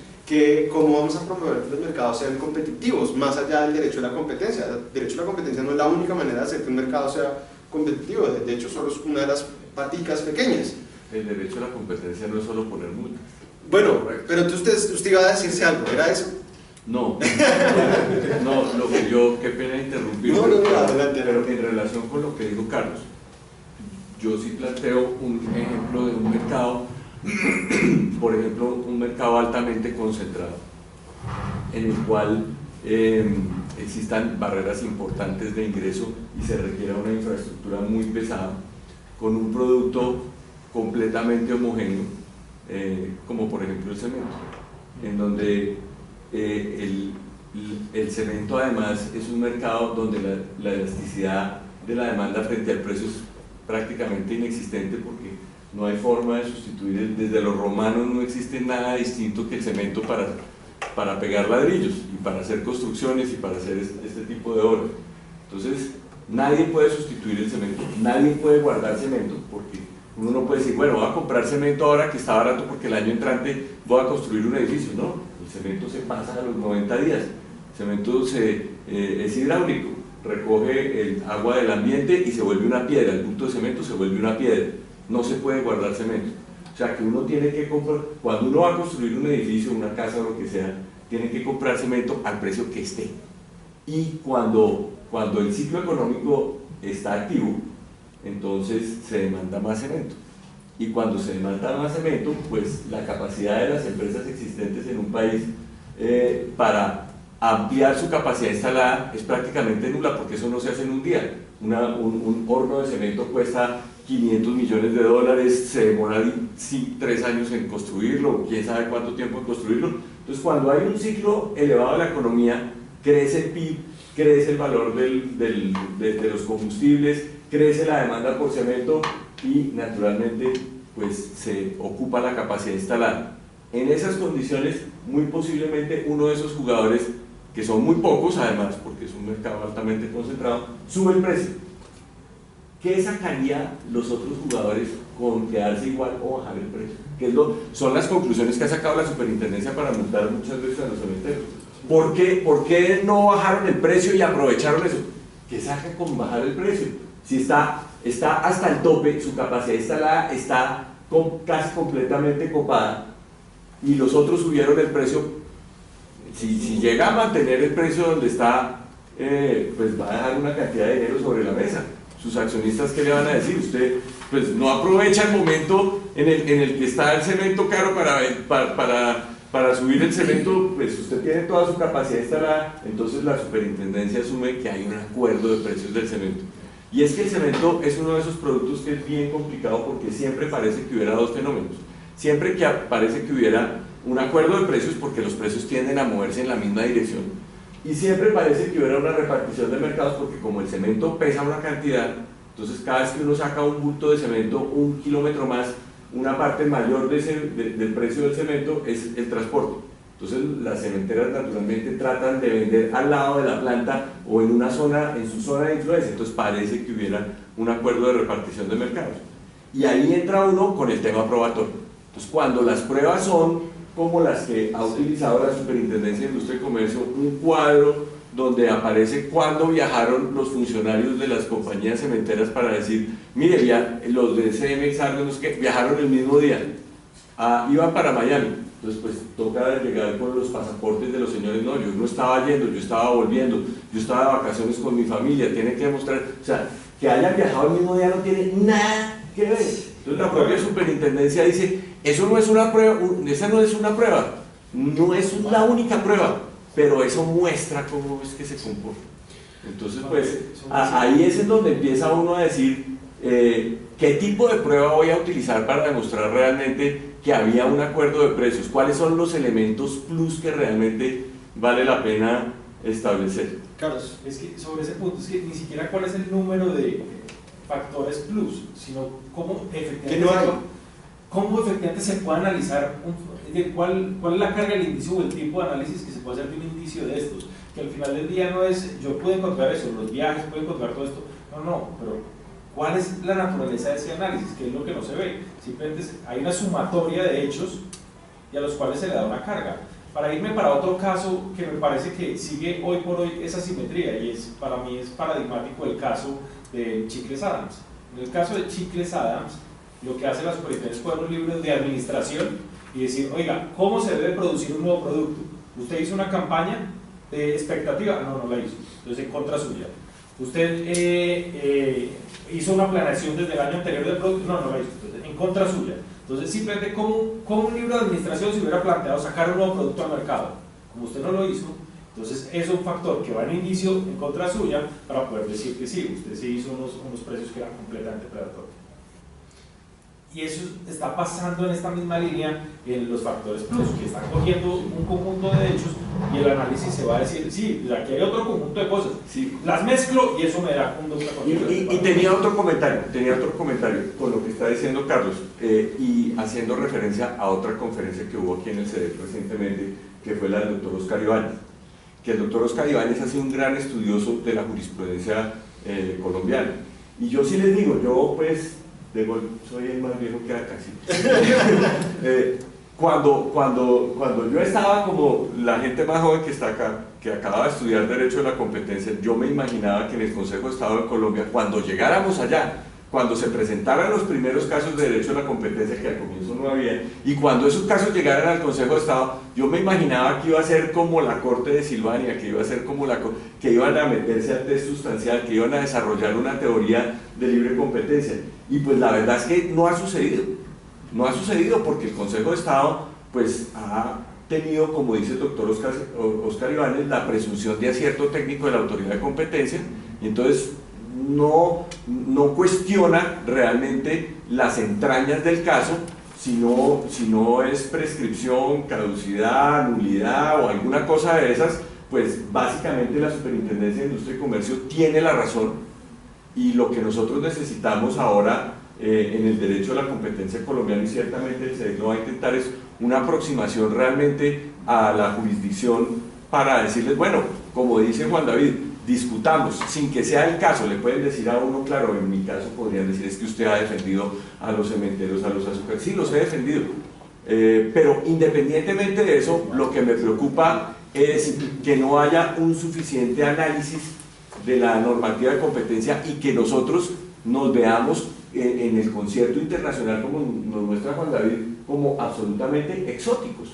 S2: ¿Cómo vamos a promover que los mercados sean competitivos, más allá del derecho a la competencia? El derecho a la competencia no es la única manera de hacer que un mercado sea competitivo, de hecho solo es una de las paticas pequeñas.
S1: El derecho a la competencia no es solo poner multas.
S2: Bueno, pero entonces usted iba a decirse algo, ¿era eso?
S1: No, no, lo que yo, qué pena interrumpir,
S2: no, adelante.
S1: Pero en relación con lo que dijo Carlos, yo sí planteo un ejemplo de un mercado, por ejemplo, un mercado altamente concentrado, en el cual existan barreras importantes de ingreso y se requiera una infraestructura muy pesada, con un producto completamente homogéneo, como por ejemplo el cemento, en donde el cemento además es un mercado donde la elasticidad de la demanda frente al precio es prácticamente inexistente, porque no hay forma de sustituir, desde los romanos no existe nada distinto que el cemento para pegar ladrillos y para hacer construcciones y para hacer este tipo de obras. Entonces nadie puede sustituir el cemento, nadie puede guardar cemento, porque uno no puede decir, bueno, voy a comprar cemento ahora que está barato porque el año entrante voy a construir un edificio. No, el cemento se pasa a los 90 días, el cemento es hidráulico, recoge el agua del ambiente y se vuelve una piedra, el punto de cemento se vuelve una piedra, no se puede guardar cemento. O sea que uno tiene que comprar, cuando uno va a construir un edificio, una casa o lo que sea, tiene que comprar cemento al precio que esté. Y cuando el ciclo económico está activo, entonces se demanda más cemento. Y cuando se demanda más cemento, pues la capacidad de las empresas existentes en un país para ampliar su capacidad instalada es prácticamente nula, porque eso no se hace en un día. Un horno de cemento cuesta $500 millones, se demora 3 años en construirlo, quién sabe cuánto tiempo en construirlo. Entonces, cuando hay un ciclo elevado de la economía, crece el PIB crece el valor de los combustibles, crece la demanda por cemento y naturalmente pues se ocupa la capacidad instalada. En esas condiciones, muy posiblemente uno de esos jugadores, que son muy pocos además, porque es un mercado altamente concentrado, sube el precio. ¿Qué sacaría los otros jugadores con quedarse igual o bajar el precio? Son las conclusiones que ha sacado la superintendencia para multar muchas veces a los cementeros. ¿Por qué no bajaron el precio y aprovecharon eso? ¿Qué saca con bajar el precio? Si está hasta el tope, su capacidad instalada está casi completamente copada y los otros subieron el precio. Si llega a mantener el precio donde está, pues va a dejar una cantidad de dinero sobre la mesa. Sus accionistas, ¿qué le van a decir? Usted pues no aprovecha el momento en el que está el cemento caro para subir el cemento, pues usted tiene toda su capacidad instalada. Entonces la superintendencia asume que hay un acuerdo de precios del cemento. Y es que el cemento es uno de esos productos que es bien complicado porque siempre parece que hubiera dos fenómenos. Siempre que parece que hubiera un acuerdo de precios porque los precios tienden a moverse en la misma dirección. Y siempre parece que hubiera una repartición de mercados porque como el cemento pesa una cantidad, entonces cada vez que uno saca un bulto de cemento, 1 kilómetro más, una parte mayor del precio del cemento es el transporte. Entonces las cementeras naturalmente tratan de vender al lado de la planta o en su zona de influencia. Entonces parece que hubiera un acuerdo de repartición de mercados. Y ahí entra uno con el tema probatorio. Entonces cuando las pruebas son como las que ha utilizado la Superintendencia de Industria y Comercio, un cuadro donde aparece cuándo viajaron los funcionarios de las compañías cementeras para decir, mire, los de CMX, los que viajaron el mismo día, iban para Miami. Entonces pues toca llegar con los pasaportes de los señores. No, yo no estaba yendo, yo estaba volviendo, yo estaba de vacaciones con mi familia, tiene que demostrar, o sea, que hayan viajado el mismo día no tiene nada que ver. Entonces la propia superintendencia dice, eso no es una prueba, esa no es una prueba, no es la única prueba, pero eso muestra cómo es que se comporta. Entonces pues ahí es en donde empieza uno a decir, ¿qué tipo de prueba voy a utilizar para demostrar realmente que había un acuerdo de precios? ¿Cuáles son los elementos plus que realmente vale la pena establecer?
S4: Carlos, es que sobre ese punto, es que ni siquiera cuál es el número de factores plus, sino cómo efectivamente se puede analizar, cuál es la carga del indicio o el tipo de análisis que se puede hacer de un indicio de estos, que al final del día no es, yo puedo encontrar eso, los viajes, puedo encontrar todo esto, no, pero ¿cuál es la naturaleza de ese análisis? ¿Qué es lo que no se ve? Simplemente hay una sumatoria de hechos y a los cuales se le da una carga. Para irme para otro caso que me parece que sigue hoy por hoy esa simetría, y para mí es paradigmático el caso de Chicles Adams. En el caso de Chicles Adams, lo que hace la superintendencia es poner un libro de administración y decir, oiga, ¿cómo se debe producir un nuevo producto? ¿Usted hizo una campaña de expectativa? No la hizo, entonces en contra suya. ¿Usted hizo una planeación desde el año anterior del producto? No la hizo, entonces en contra suya. Entonces simplemente como un libro de administración se hubiera planteado sacar un nuevo producto al mercado, como usted no lo hizo, entonces es un factor que va en indicio en contra suya para poder decir que sí, usted sí hizo unos precios que eran completamente predatorios. Y eso está pasando en esta misma línea en los factores plus, que están cogiendo un conjunto de hechos y el análisis se va a decir, sí, aquí hay otro conjunto de cosas, sí, las mezclo y eso me da un
S1: y tenía otro comentario con lo que está diciendo Carlos, y haciendo referencia a otra conferencia que hubo aquí en el CEDEC recientemente, que fue la del doctor Oscar Ibáñez, que el doctor Oscar Ibáñez ha sido un gran estudioso de la jurisprudencia colombiana. Y yo sí les digo, yo pues soy el más viejo que acá, sí. Cuando yo estaba como la gente más joven que está acá, que acababa de estudiar Derecho de la Competencia, yo me imaginaba que en el Consejo de Estado de Colombia, cuando llegáramos allá, cuando se presentaran los primeros casos de Derecho de la Competencia, que al comienzo no había, y cuando esos casos llegaran al Consejo de Estado, yo me imaginaba que iba a ser como la Corte de Silvania, que iba a ser como que iban a meterse al test sustancial, que iban a desarrollar una teoría de libre competencia. Y pues la verdad es que no ha sucedido porque el Consejo de Estado pues ha tenido, como dice el doctor Oscar Ibáñez, la presunción de acierto técnico de la autoridad de competencia, y entonces no cuestiona realmente las entrañas del caso, sino es prescripción, caducidad, nulidad o alguna cosa de esas, pues básicamente la Superintendencia de Industria y Comercio tiene la razón, y lo que nosotros necesitamos ahora en el derecho a la competencia colombiano, y ciertamente el SEDEC lo va a intentar, es una aproximación realmente a la jurisdicción para decirles, bueno, como dice Juan David, discutamos, sin que sea el caso. Le pueden decir a uno, claro, en mi caso podrían decir, es que usted ha defendido a los cementeros, a los azúcares. Sí, los he defendido, pero independientemente de eso, lo que me preocupa es que no haya un suficiente análisis de la normativa de competencia y que nosotros nos veamos en el concierto internacional, como nos muestra Juan David, como absolutamente exóticos,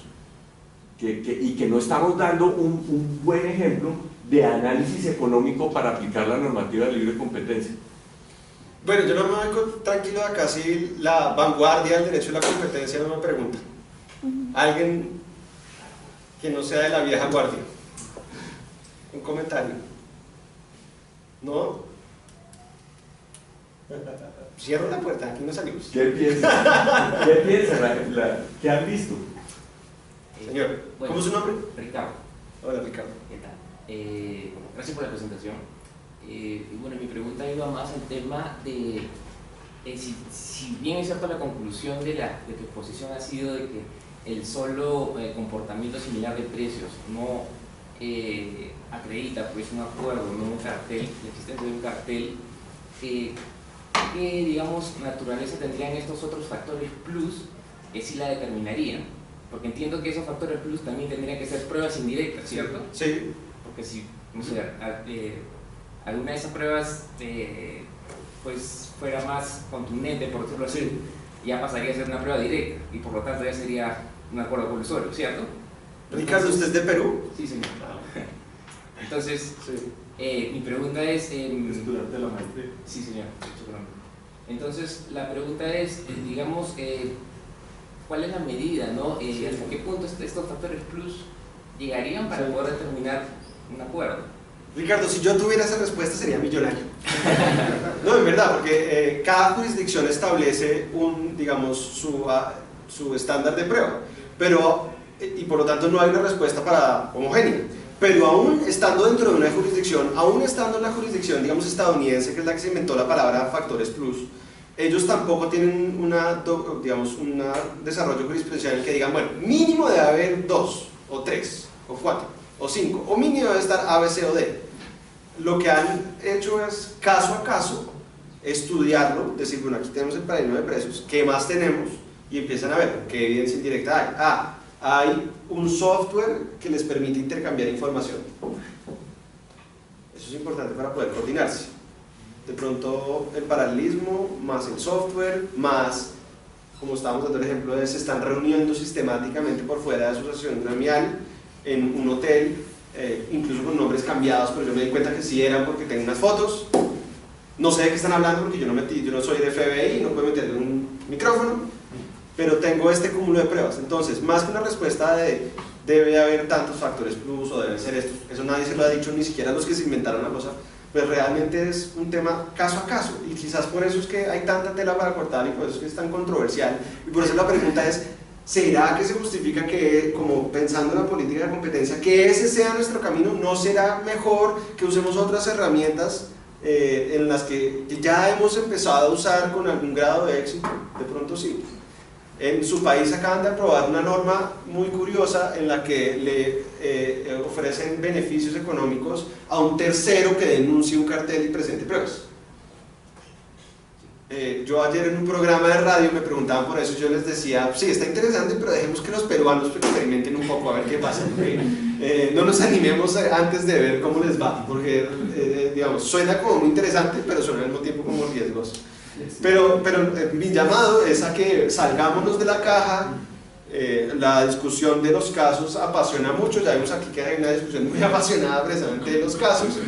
S1: y que no estamos dando un buen ejemplo de análisis económico para aplicar la normativa de libre competencia.
S2: Bueno, yo no me voy tranquilo de acá si la vanguardia del derecho a la competencia no me pregunta. Alguien que no sea de la vieja guardia. Un comentario. ¿No? Cierro la puerta, aquí no salimos.
S1: ¿Qué piensa? ¿Qué piensa? ¿Qué han visto?
S2: Señor,
S5: bueno,
S2: ¿cómo es su nombre?
S5: Ricardo.
S2: Hola, Ricardo.
S5: ¿Qué tal? Gracias por la presentación. Y bueno, mi pregunta iba más al tema de si bien es cierto la conclusión de tu exposición ha sido de que el solo comportamiento similar de precios no acredita pues un acuerdo, no un cartel, la existencia de un cartel, ¿qué digamos naturaleza tendrían estos otros factores plus que sí la determinarían? Porque entiendo que esos factores plus también tendrían que ser pruebas indirectas, ¿cierto?
S2: Sí.
S5: Porque si, no sé, alguna de esas pruebas pues fuera más contundente, por decirlo así, ya pasaría a ser una prueba directa y por lo tanto ya sería un acuerdo compulsorio, ¿cierto?
S2: Ricardo, ¿usted es de Perú?
S5: Sí, señor. Entonces,
S2: Sí.
S5: mi pregunta es...
S4: Estudiante de la maestría.
S5: Sí, señor. Entonces, la pregunta es, digamos, ¿cuál es la medida, no? ¿Hasta qué punto estos factores plus llegarían para poder determinar un acuerdo?
S2: Ricardo, si yo tuviera esa respuesta sería millonario. No, en verdad, porque cada jurisdicción establece digamos, su estándar de prueba, pero, y por lo tanto no hay una respuesta homogénea. Pero aún estando dentro de una jurisdicción, aún estando en la jurisdicción, digamos, estadounidense, que es la que se inventó la palabra factores plus, ellos tampoco tienen un desarrollo jurisprudencial en el que digan, bueno, mínimo debe haber 2, o 3, o 4, o 5, o mínimo debe estar A, B, C o D. Lo que han hecho es, caso a caso, estudiarlo, decir, bueno, aquí tenemos el paradigma de precios, ¿qué más tenemos? Y empiezan a ver qué evidencia indirecta hay. Hay un software que les permite intercambiar información. Eso es importante para poder coordinarse. De pronto el paralelismo, más el software, más, como estábamos dando el ejemplo, se están reuniendo sistemáticamente por fuera de asociación gremial en un hotel, incluso con nombres cambiados, pero yo me di cuenta que sí eran porque tengo unas fotos. No sé de qué están hablando porque yo no soy de FBI, no puedo meterle un micrófono, pero tengo este cúmulo de pruebas. Entonces, más que una respuesta de debe haber tantos factores plus o debe ser esto, eso nadie se lo ha dicho, ni siquiera los que se inventaron la cosa, pues realmente es un tema caso a caso, y quizás por eso es que hay tanta tela para cortar y por eso es que es tan controversial, y por eso la pregunta es, ¿será que se justifica que, como pensando en la política de competencia, que ese sea nuestro camino? ¿No será mejor que usemos otras herramientas en las que ya hemos empezado a usar con algún grado de éxito? De pronto sí. En su país acaban de aprobar una norma muy curiosa en la que le ofrecen beneficios económicos a un tercero que denuncie un cartel y presente pruebas. Yo ayer en un programa de radio me preguntaban por eso, yo les decía, sí, está interesante, pero dejemos que los peruanos experimenten un poco a ver qué pasa. No nos animemos antes de ver cómo les va, porque digamos, suena como muy interesante, pero suena al mismo tiempo como riesgoso. Pero mi llamado es a que salgámonos de la caja. La discusión de los casos apasiona mucho, ya vimos aquí que hay una discusión muy apasionada precisamente de los casos,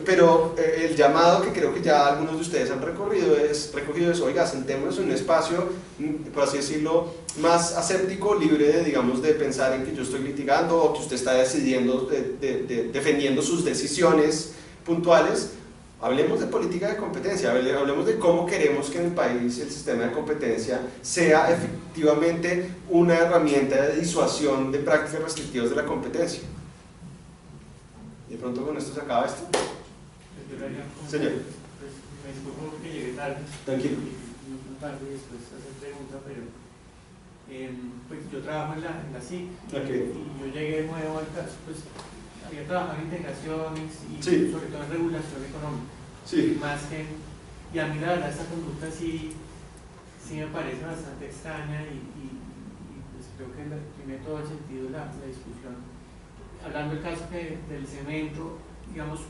S2: pero el llamado que creo que ya algunos de ustedes han recogido es, oiga, sentémonos en un espacio, por así decirlo, más aséptico, libre de, digamos, de pensar en que yo estoy litigando o que usted está decidiendo, defendiendo sus decisiones puntuales. Hablemos de política de competencia, hablemos de cómo queremos que en el país el sistema de competencia sea efectivamente una herramienta de disuasión de prácticas restrictivas de la competencia. pronto con esto se acaba esto. Señor.
S6: Pues, me disculpo porque llegué tarde.
S2: Tranquilo.
S6: Y tarde y después hacer pregunta, pero pues yo trabajo en la SIC
S2: Okay.
S6: y yo llegué nuevo al caso, pues había trabajado en integraciones y
S2: Sí.
S6: sobre todo en regulación económica.
S2: Sí.
S6: Más que, y a mí la verdad esta conducta sí me parece bastante extraña y pues creo que tiene todo el sentido la discusión. Hablando del caso del cemento, digamos,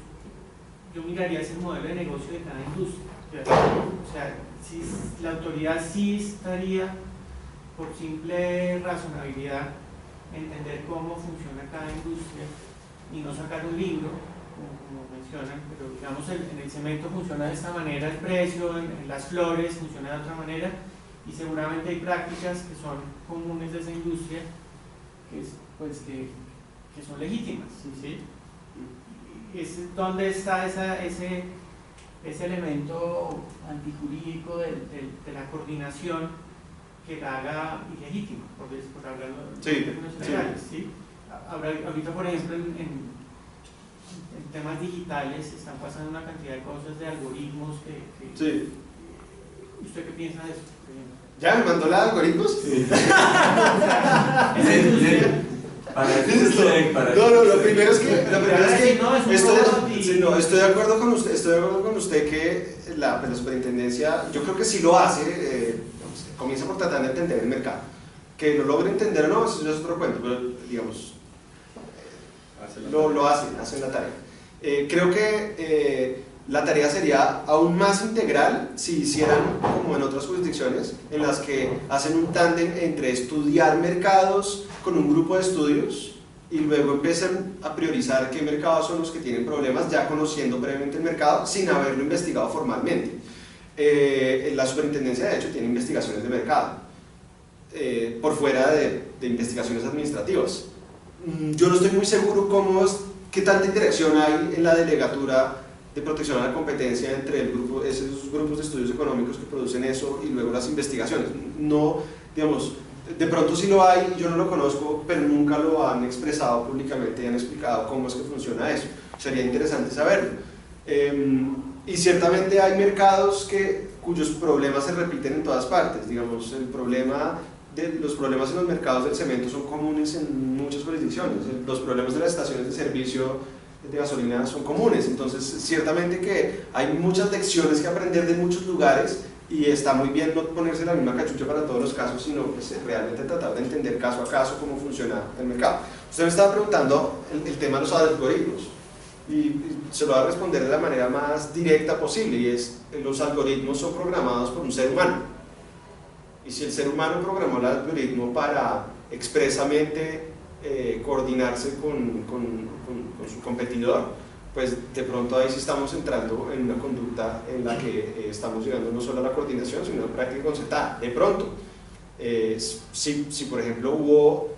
S6: yo miraría ese modelo de negocio de cada industria. O sea, si la autoridad sí estaría, por simple razonabilidad, entender cómo funciona cada industria y no sacar un libro, como mencionan, pero digamos en el cemento funciona de esta manera el precio, en las flores funciona de otra manera, y seguramente hay prácticas que son comunes de esa industria que son legítimas, ¿sí? Es donde está ese elemento antijurídico de la coordinación que la haga ilegítima, por hablar en términos generales, ¿sí? Ahorita, por ejemplo, en temas digitales están pasando una cantidad de cosas, de algoritmos que
S2: Sí.
S6: ¿Usted qué piensa de eso?
S2: ¿Ya me mandó la algoritmos?
S1: Sí.
S2: Para no, lo primero es que estoy de acuerdo con usted que la superintendencia, yo creo que sí lo hace, comienza por tratar de entender el mercado. Que lo logre entender o no, eso ya es otro cuento, pero digamos, lo hacen la tarea. Creo que la tarea sería aún más integral si hicieran como en otras jurisdicciones, en las que hacen un tándem entre estudiar mercados con un grupo de estudios y luego empiezan a priorizar qué mercados son los que tienen problemas, ya conociendo previamente el mercado sin haberlo investigado formalmente. La superintendencia de hecho tiene investigaciones de mercado por fuera de investigaciones administrativas. Yo no estoy muy seguro qué tanta interacción hay en la delegatura de protección a la competencia entre esos grupos de estudios económicos que producen eso y luego las investigaciones. No, digamos, de pronto sí lo hay, yo no lo conozco, pero nunca lo han expresado públicamente y han explicado cómo es que funciona eso. Sería interesante saberlo. Y ciertamente hay mercados cuyos problemas se repiten en todas partes. Digamos, los problemas en los mercados del cemento son comunes en muchas jurisdicciones. Los problemas de las estaciones de servicio de gasolina son comunes. Entonces, ciertamente que hay muchas lecciones que aprender de muchos lugares y está muy bien no ponerse la misma cachucha para todos los casos, sino pues, realmente tratar de entender caso a caso cómo funciona el mercado. Usted me estaba preguntando el tema de los algoritmos y se lo voy a responder de la manera más directa posible, y es: los algoritmos son programados por un ser humano, y si el ser humano programó el algoritmo para expresamente coordinarse con su competidor, pues de pronto ahí sí estamos entrando en una conducta en la que estamos llegando no solo a la coordinación, sino a la práctica concertada. De pronto, si por ejemplo hubo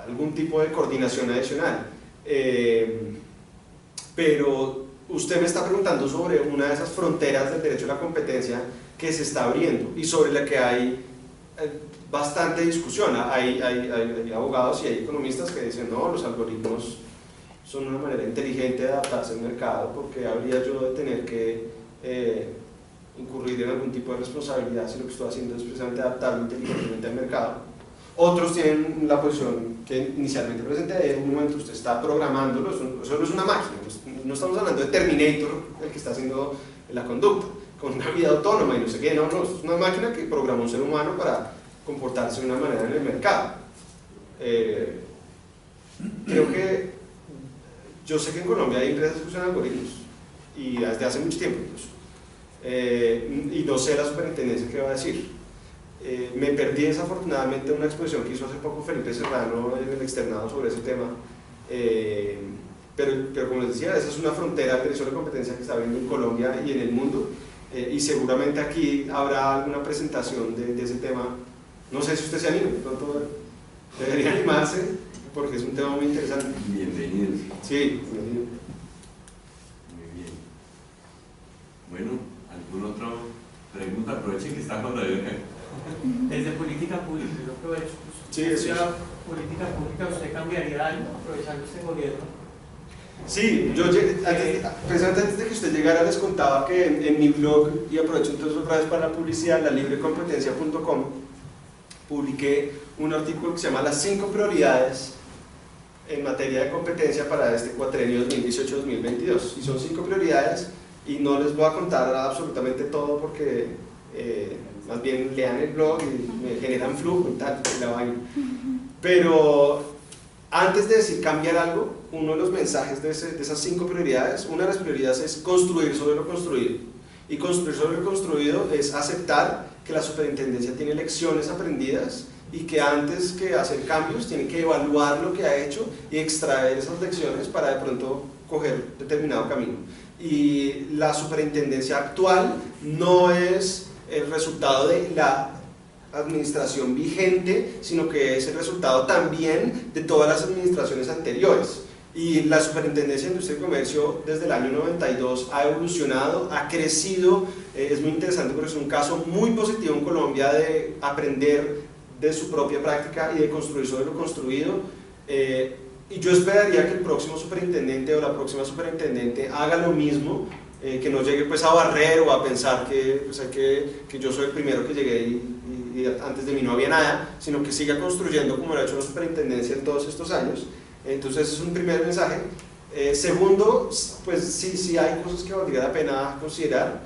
S2: algún tipo de coordinación adicional, pero usted me está preguntando sobre una de esas fronteras del derecho a la competencia que se está abriendo y sobre la que hay bastante discusión. Hay abogados y hay economistas que dicen: no, los algoritmos son una manera inteligente de adaptarse al mercado, porque habría yo de tener que incurrir en algún tipo de responsabilidad si lo que estoy haciendo es precisamente adaptarme inteligentemente al mercado. Otros tienen la posición que inicialmente presenté: en un momento usted está programándolo, eso no es una máquina, no estamos hablando de Terminator, el que está haciendo la conducta, con una vida autónoma y no sé qué, no, es una máquina que programó un ser humano para comportarse de una manera en el mercado. Creo que, yo sé que en Colombia hay empresas que usan algoritmos, y desde hace mucho tiempo incluso, y no sé la superintendencia qué va a decir. Me perdí desafortunadamente una exposición que hizo hace poco Felipe Serrano en el externado sobre ese tema, pero como les decía, esa es una frontera de derecho de competencia que está habiendo en Colombia y en el mundo, y seguramente aquí habrá alguna presentación de ese tema. No sé si usted se anima, pronto debería animarse, porque es un tema muy interesante.
S1: Bienvenidos.
S2: Sí, bienvenido.
S1: Muy bien. Bueno, ¿alguna otra pregunta? Aprovechen que está cuando
S6: Desde política pública, yo aprovecho.
S2: Sí, eso es.
S6: Política pública, ¿usted cambiaría algo aprovechando este gobierno?
S2: Sí, precisamente antes de que usted llegara les contaba que en mi blog, y aprovecho entonces otra vez para la publicidad, lalibrecompetencia.com, publiqué un artículo que se llama Las 5 prioridades en materia de competencia para este cuatrenio 2018-2022. Y son 5 prioridades y no les voy a contar absolutamente todo porque más bien lean el blog y me generan flujo y tal, la vaina. Pero antes de decir cambiar algo, uno de los mensajes de esas 5 prioridades, una de las prioridades es construir sobre lo construido. Y construir sobre lo construido es aceptar que la superintendencia tiene lecciones aprendidas y que antes que hacer cambios tiene que evaluar lo que ha hecho y extraer esas lecciones para de pronto coger determinado camino. Y la superintendencia actual no es el resultado de la administración vigente, sino que es el resultado también de todas las administraciones anteriores. Y la Superintendencia de Industria y Comercio desde el año 92 ha evolucionado, ha crecido, es muy interesante porque es un caso muy positivo en Colombia de aprender de su propia práctica y de construir sobre lo construido. Y yo esperaría que el próximo superintendente o la próxima superintendente haga lo mismo, que no llegue pues a barrer o a pensar que yo soy el primero que llegué y antes de mí no había nada, sino que siga construyendo como lo ha hecho la superintendencia en todos estos años. Entonces es un primer mensaje. Segundo, pues sí hay cosas que valdría la pena considerar.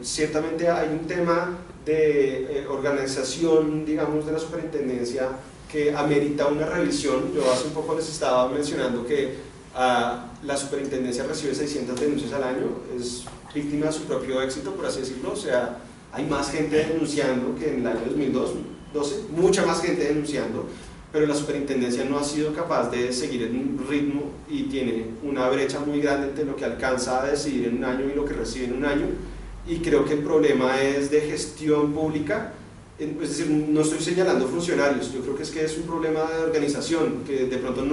S2: Ciertamente hay un tema de organización, digamos, de la superintendencia que amerita una revisión. Yo hace un poco les estaba mencionando que la superintendencia recibe 600 denuncias al año, es víctima de su propio éxito, por así decirlo. O sea, hay más gente denunciando que en el año 2012, mucha más gente denunciando, pero la superintendencia no ha sido capaz de seguir en un ritmo y tiene una brecha muy grande entre lo que alcanza a decidir en un año y lo que recibe en un año. Y creo que el problema es de gestión pública, es decir, no estoy señalando funcionarios, yo creo que es un problema de organización que de pronto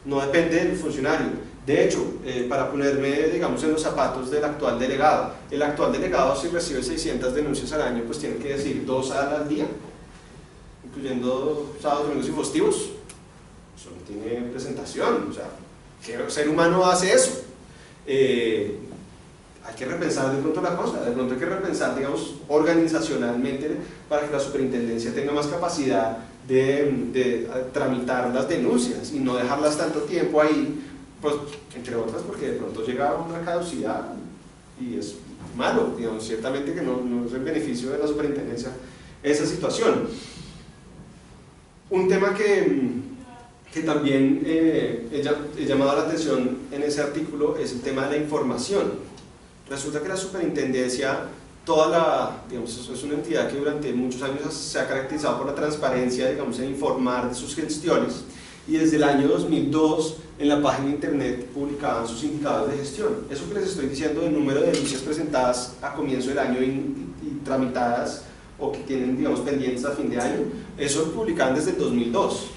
S2: no depende del funcionario. De hecho, para ponerme, digamos, en los zapatos del actual delegado, el actual delegado, si recibe 600 denuncias al año, pues tiene que decir 2 al día, incluyendo sábados, domingos y festivos. Eso no tiene presentación. O sea, ¿qué ser humano hace eso? Hay que repensar de pronto la cosa, de pronto hay que repensar, digamos, organizacionalmente para que la superintendencia tenga más capacidad de tramitar las denuncias y no dejarlas tanto tiempo ahí, pues, entre otras porque de pronto llega una caducidad y es malo, digamos, ciertamente que no es el beneficio de la superintendencia esa situación. Un tema que también he llamado la atención en ese artículo es el tema de la información. Resulta que la superintendencia, digamos, es una entidad que durante muchos años se ha caracterizado por la transparencia, digamos, en informar de sus gestiones, y desde el año 2002 en la página de internet publicaban sus indicadores de gestión. Eso que les estoy diciendo del número de denuncias presentadas a comienzo del año y tramitadas o que tienen, digamos, pendientes a fin de año, eso lo publicaban desde el 2002.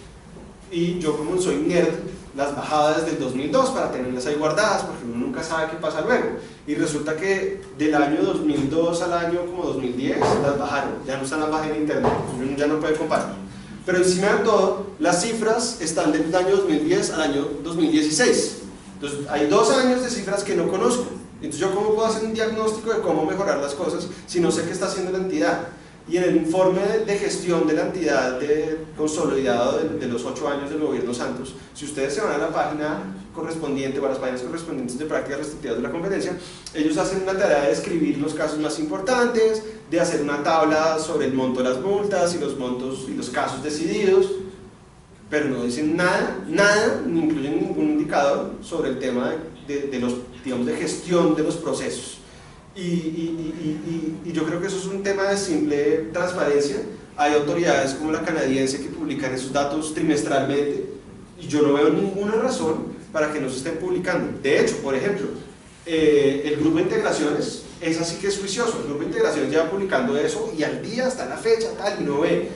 S2: Y yo, como soy nerd, las bajaba desde el 2002 para tenerlas ahí guardadas, porque uno nunca sabe qué pasa luego. Y resulta que del año 2002 al año como 2010 las bajaron, ya no están en la página de internet, uno ya no puede comparar. Pero encima de todo, las cifras están del año 2010 al año 2016. Entonces hay 2 años de cifras que no conozco. Entonces yo cómo puedo hacer un diagnóstico de cómo mejorar las cosas si no sé qué está haciendo la entidad. Y en el informe de gestión de la entidad consolidado de los 8 años del gobierno Santos, si ustedes se van a la página correspondiente o a las páginas correspondientes de prácticas restrictivas de la competencia, ellos hacen una tarea de escribir los casos más importantes, de hacer una tabla sobre el monto de las multas y los montos y los casos decididos, pero no dicen nada, ni incluyen ningún indicador sobre el tema de gestión de los procesos. Y yo creo que eso es un tema de simple transparencia. Hay autoridades como la canadiense que publican esos datos trimestralmente y yo no veo ninguna razón para que no se estén publicando. De hecho, por ejemplo, el grupo de integraciones es así que es juicioso. El grupo de integraciones lleva publicando eso y al día, hasta la fecha, tal, y no ve.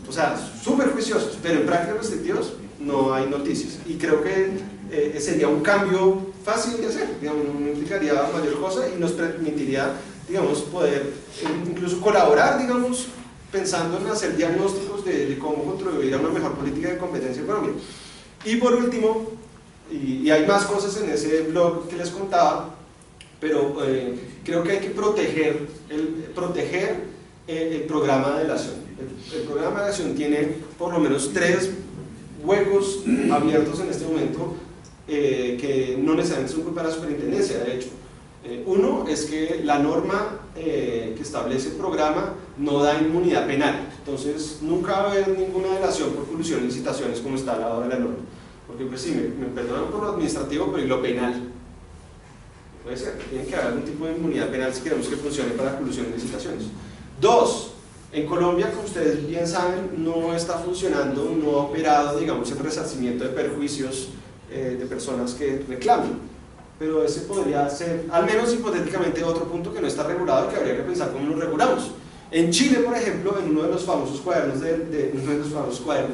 S2: O sea, súper juiciosos, pero en prácticas restrictivas no hay noticias. Y creo que sería un cambio fácil de hacer, digamos, no implicaría mayor cosa y nos permitiría, digamos, poder incluso colaborar, digamos, pensando en hacer diagnósticos de cómo contribuir a una mejor política de competencia económica. Y por último, y hay más cosas en ese blog que les contaba, pero creo que hay que proteger el programa de la acción. El programa de acción tiene por lo menos 3 huecos abiertos en este momento que no necesariamente son culpa de la superintendencia, de hecho. Uno es que la norma que establece el programa no da inmunidad penal, entonces nunca va a haber ninguna delación por colusión y licitaciones como está al lado de la norma, porque pues sí, me perdonan por lo administrativo, pero ¿y lo penal? Puede ser, tiene que haber algún tipo de inmunidad penal si queremos que funcione para colusión y licitaciones. 2. En Colombia, como ustedes bien saben, no está funcionando, no ha operado, digamos, el resarcimiento de perjuicios de personas que reclaman. Pero ese podría ser, al menos hipotéticamente, otro punto que no está regulado y que habría que pensar cómo lo regulamos. En Chile, por ejemplo, en uno de los famosos cuadernos,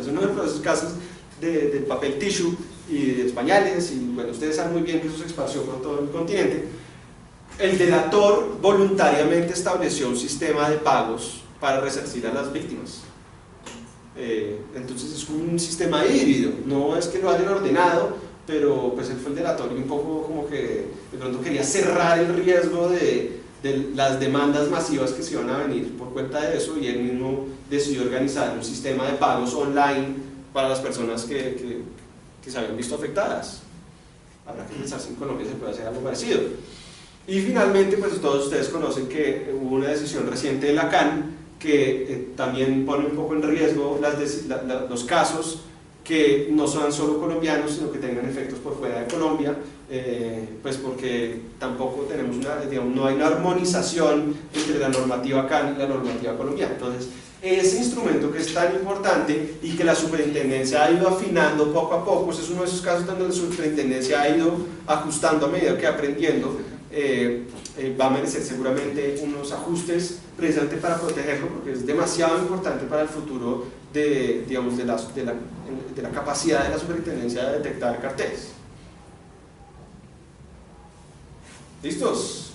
S2: uno de los casos de papel tissue y de pañales, y bueno, ustedes saben muy bien que eso se esparció por todo el continente, el delator voluntariamente estableció un sistema de pagos para resarcir a las víctimas. Entonces es un sistema híbrido, no es que lo hayan ordenado, pero pues él fue el delator y un poco como que de pronto quería cerrar el riesgo de las demandas masivas que se iban a venir por cuenta de eso, y él mismo decidió organizar un sistema de pagos online para las personas que se habían visto afectadas. Habrá que pensar si en Colombia se puede hacer algo parecido. Y finalmente, pues todos ustedes conocen que hubo una decisión reciente de la CAN que también pone un poco en riesgo los casos que no son solo colombianos, sino que tengan efectos por fuera de Colombia, pues porque tampoco tenemos no hay una armonización entre la normativa CAN y la normativa colombiana. Entonces, ese instrumento que es tan importante y que la superintendencia ha ido afinando poco a poco, es uno de esos casos donde la superintendencia ha ido ajustando a medida que aprendiendo, va a merecer seguramente unos ajustes precisamente para protegerlo, porque es demasiado importante para el futuro de la capacidad de la superintendencia de detectar carteles. ¿Listos?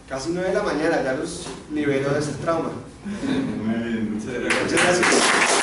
S2: Casi 9 de la mañana, ya los libero de ese trauma.
S1: Muchas gracias.
S2: Muchas gracias.